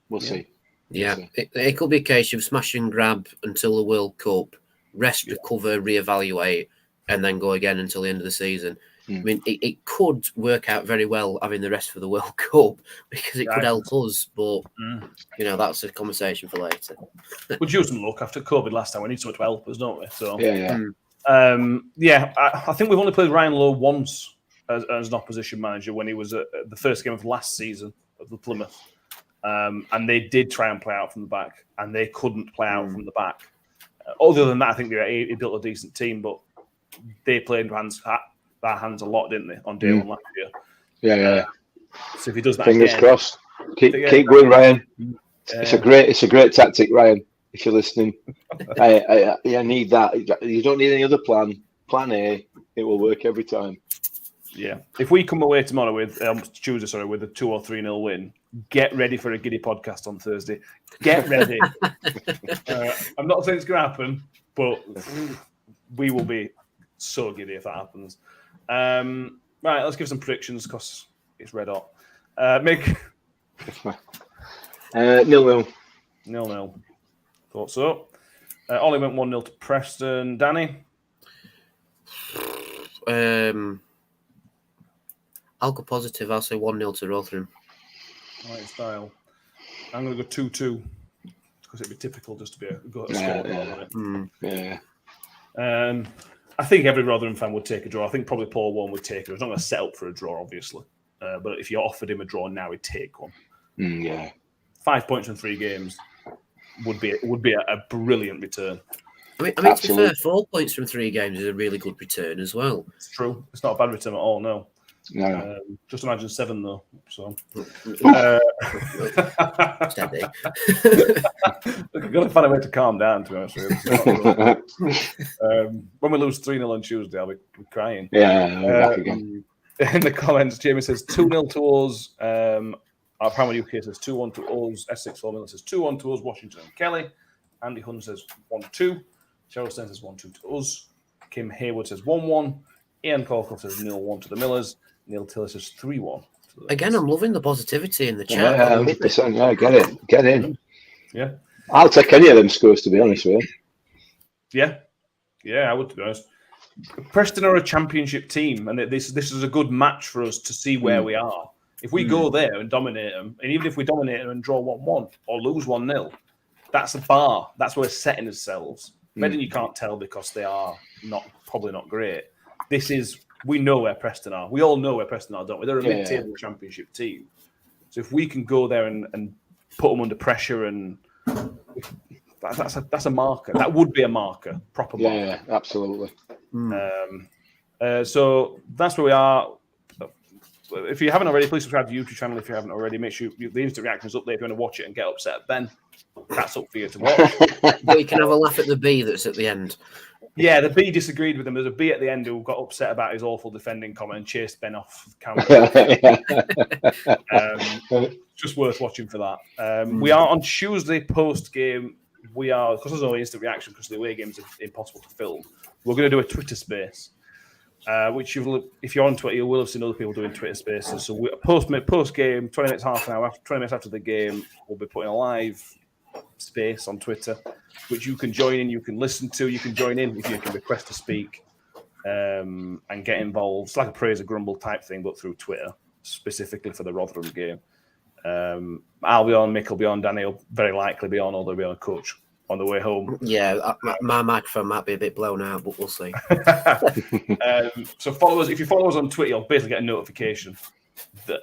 We'll see. Yeah, it could be a case of smash and grab until the World Cup, rest, recover, reevaluate, and then go again until the end of the season. I mean, it could work out very well having the rest for the World Cup because it could help us, but that's a conversation for later. We'd use some luck after COVID last time. We need someone to help us, don't we? So I think we've only played Ryan Lowe once as an opposition manager when he was at the first game of last season of the Plymouth, and they did try and play out from the back, and they couldn't play out from the back. Other than that, I think he built a decent team, but they played their hands a lot, didn't they, on day one last year? Yeah. So if he does that, fingers again, crossed. Keep going, Ryan. It's a great tactic, Ryan. If you're listening, I need that. You don't need any other plan. Plan A, it will work every time. Yeah. If we come away tomorrow with Tuesday, with a 2 or 3-0 win, get ready for a giddy podcast on Thursday. Get ready. I'm not saying it's going to happen, but we will be so giddy if that happens. Right, let's give some predictions because it's red hot. Mick? 0-0. 0-0. Thought so. Ollie went 1-0 to Preston. Danny? I'll go positive. I'll say 1-0 to Rotherham. Right style. I'm going to go 2-2 because it'd be typical just to be a score. I think every Rotherham fan would take a draw. I think probably Paul Warren would take it. He's not going to set up for a draw, obviously. But if you offered him a draw now, he'd take one. 5 points in 3 games would be a brilliant return. I mean, to be fair, 4 points from 3 games is a really good return as well. It's true. It's not a bad return at all, no. Just imagine 7, though. So, I've got to find a way to calm down, to be honest with you. When we lose 3-0 on Tuesday, I'll be crying. Back again. In the comments, Jamie says 2-0 to us. Our Primary UK says 2-1 to us. Essex Formula says 2-1 to us. Washington and Kelly. Andy Hunn says 1-2. Cheryl Stein says 1-2 to us. Kim Haywood says 1-1. Ian Colclough says 0-1 to the Millers. Neil Tiller says 3-1. Again, I'm loving the positivity in the chat. 100%. Yeah, get in. Yeah. I'll take any of them scores, to be honest with you. Yeah, I would, to be honest. Preston are a championship team, and this is a good match for us to see where we are. If we go there and dominate them, and even if we dominate them and draw 1-1 or lose 1-0, that's a bar. That's where we're setting ourselves. Reading you can't tell because they are probably not great. We know where Preston are. We all know where Preston are, don't we? They're a mid-table championship team. So if we can go there and put them under pressure, and that's a marker. That would be a marker, proper marker. Yeah, absolutely. So that's where we are. If you haven't already, please subscribe to the YouTube channel. If you haven't already, make sure the instant reaction is up there. If you want to watch it and get upset at Ben, that's up for you to watch. But you can have a laugh at the B that's at the end. Yeah, the B disagreed with him. There's a B at the end who got upset about his awful defending comment and chased Ben off camera. Just worth watching for that. We are on Tuesday post-game. We are, because there's no instant reaction because the away games are impossible to film, we're going to do a Twitter space, which if you're on Twitter, you will have seen other people doing Twitter spaces. So we post-game, 20 minutes, half an hour, 20 minutes after the game, we'll be putting a live space on Twitter, which you can join in, you can listen to, you can join in if you can request to speak and get involved. It's like a praise or grumble type thing, but through Twitter, specifically for the Rotherham game. I'll be on, Mick will be on, Danny will very likely be on, or they'll be on a coach on the way home. Yeah, my microphone might be a bit blown out, but we'll see. So follow us. If you follow us on Twitter, you'll basically get a notification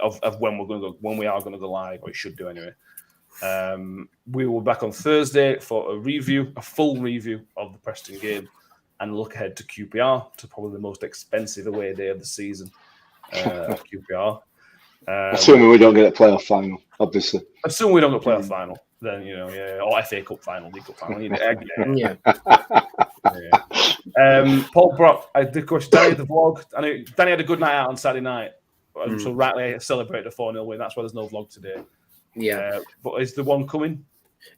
of when we are going to go live, or you should do anyway. We will be back on Thursday for a full review of the Preston game, and look ahead to QPR, to probably the most expensive away day of the season. QPR. Assuming we don't get a playoff final, obviously. Assuming we don't get a playoff final, then or FA Cup final, League Cup final. Paul Brock, I did question Danny the vlog. I know Danny had a good night out on Saturday night, so rightly celebrated a 4-0 win. That's why there's no vlog today. Yeah, but is the one coming?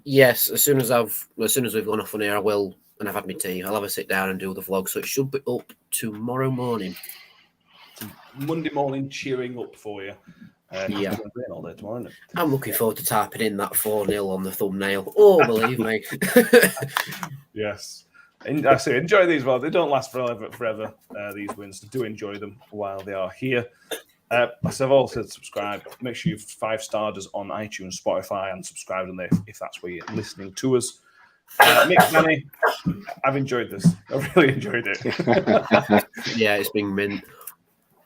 Yes, as soon as we've gone off on air, I will, and I've had my tea. I'll have a sit down and do the vlog, so it should be up tomorrow morning. Monday morning, cheering up for you. Yeah, all day tomorrow, isn't it? I'm looking forward to typing in that 4-0 on the thumbnail. Oh, believe me. Yes. I say enjoy these while they don't last forever. These wins, do enjoy them while they are here. As I've also said, subscribe. Make sure you've 5-starred us on iTunes, Spotify, and subscribe on there if that's where you're listening to us. Mick, Danny, I've enjoyed this. I've really enjoyed it. Yeah, it's been mint.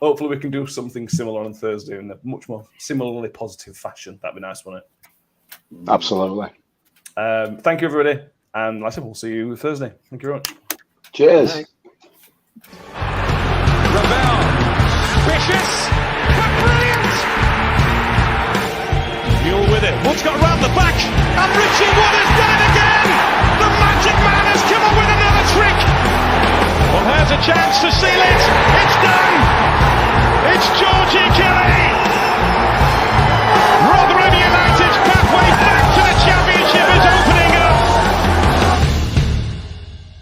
Hopefully, we can do something similar on Thursday in a much more similarly positive fashion. That'd be nice, wouldn't it? Absolutely. Thank you, everybody. And like I said, we'll see you Thursday. Thank you very much. Cheers. Thanks. Ravel, vicious, but brilliant. Mule with it. Wood's got round the back, and Richie Wood has done it again. The magic man has come up with another trick. Well, here's a chance to seal it. It's done.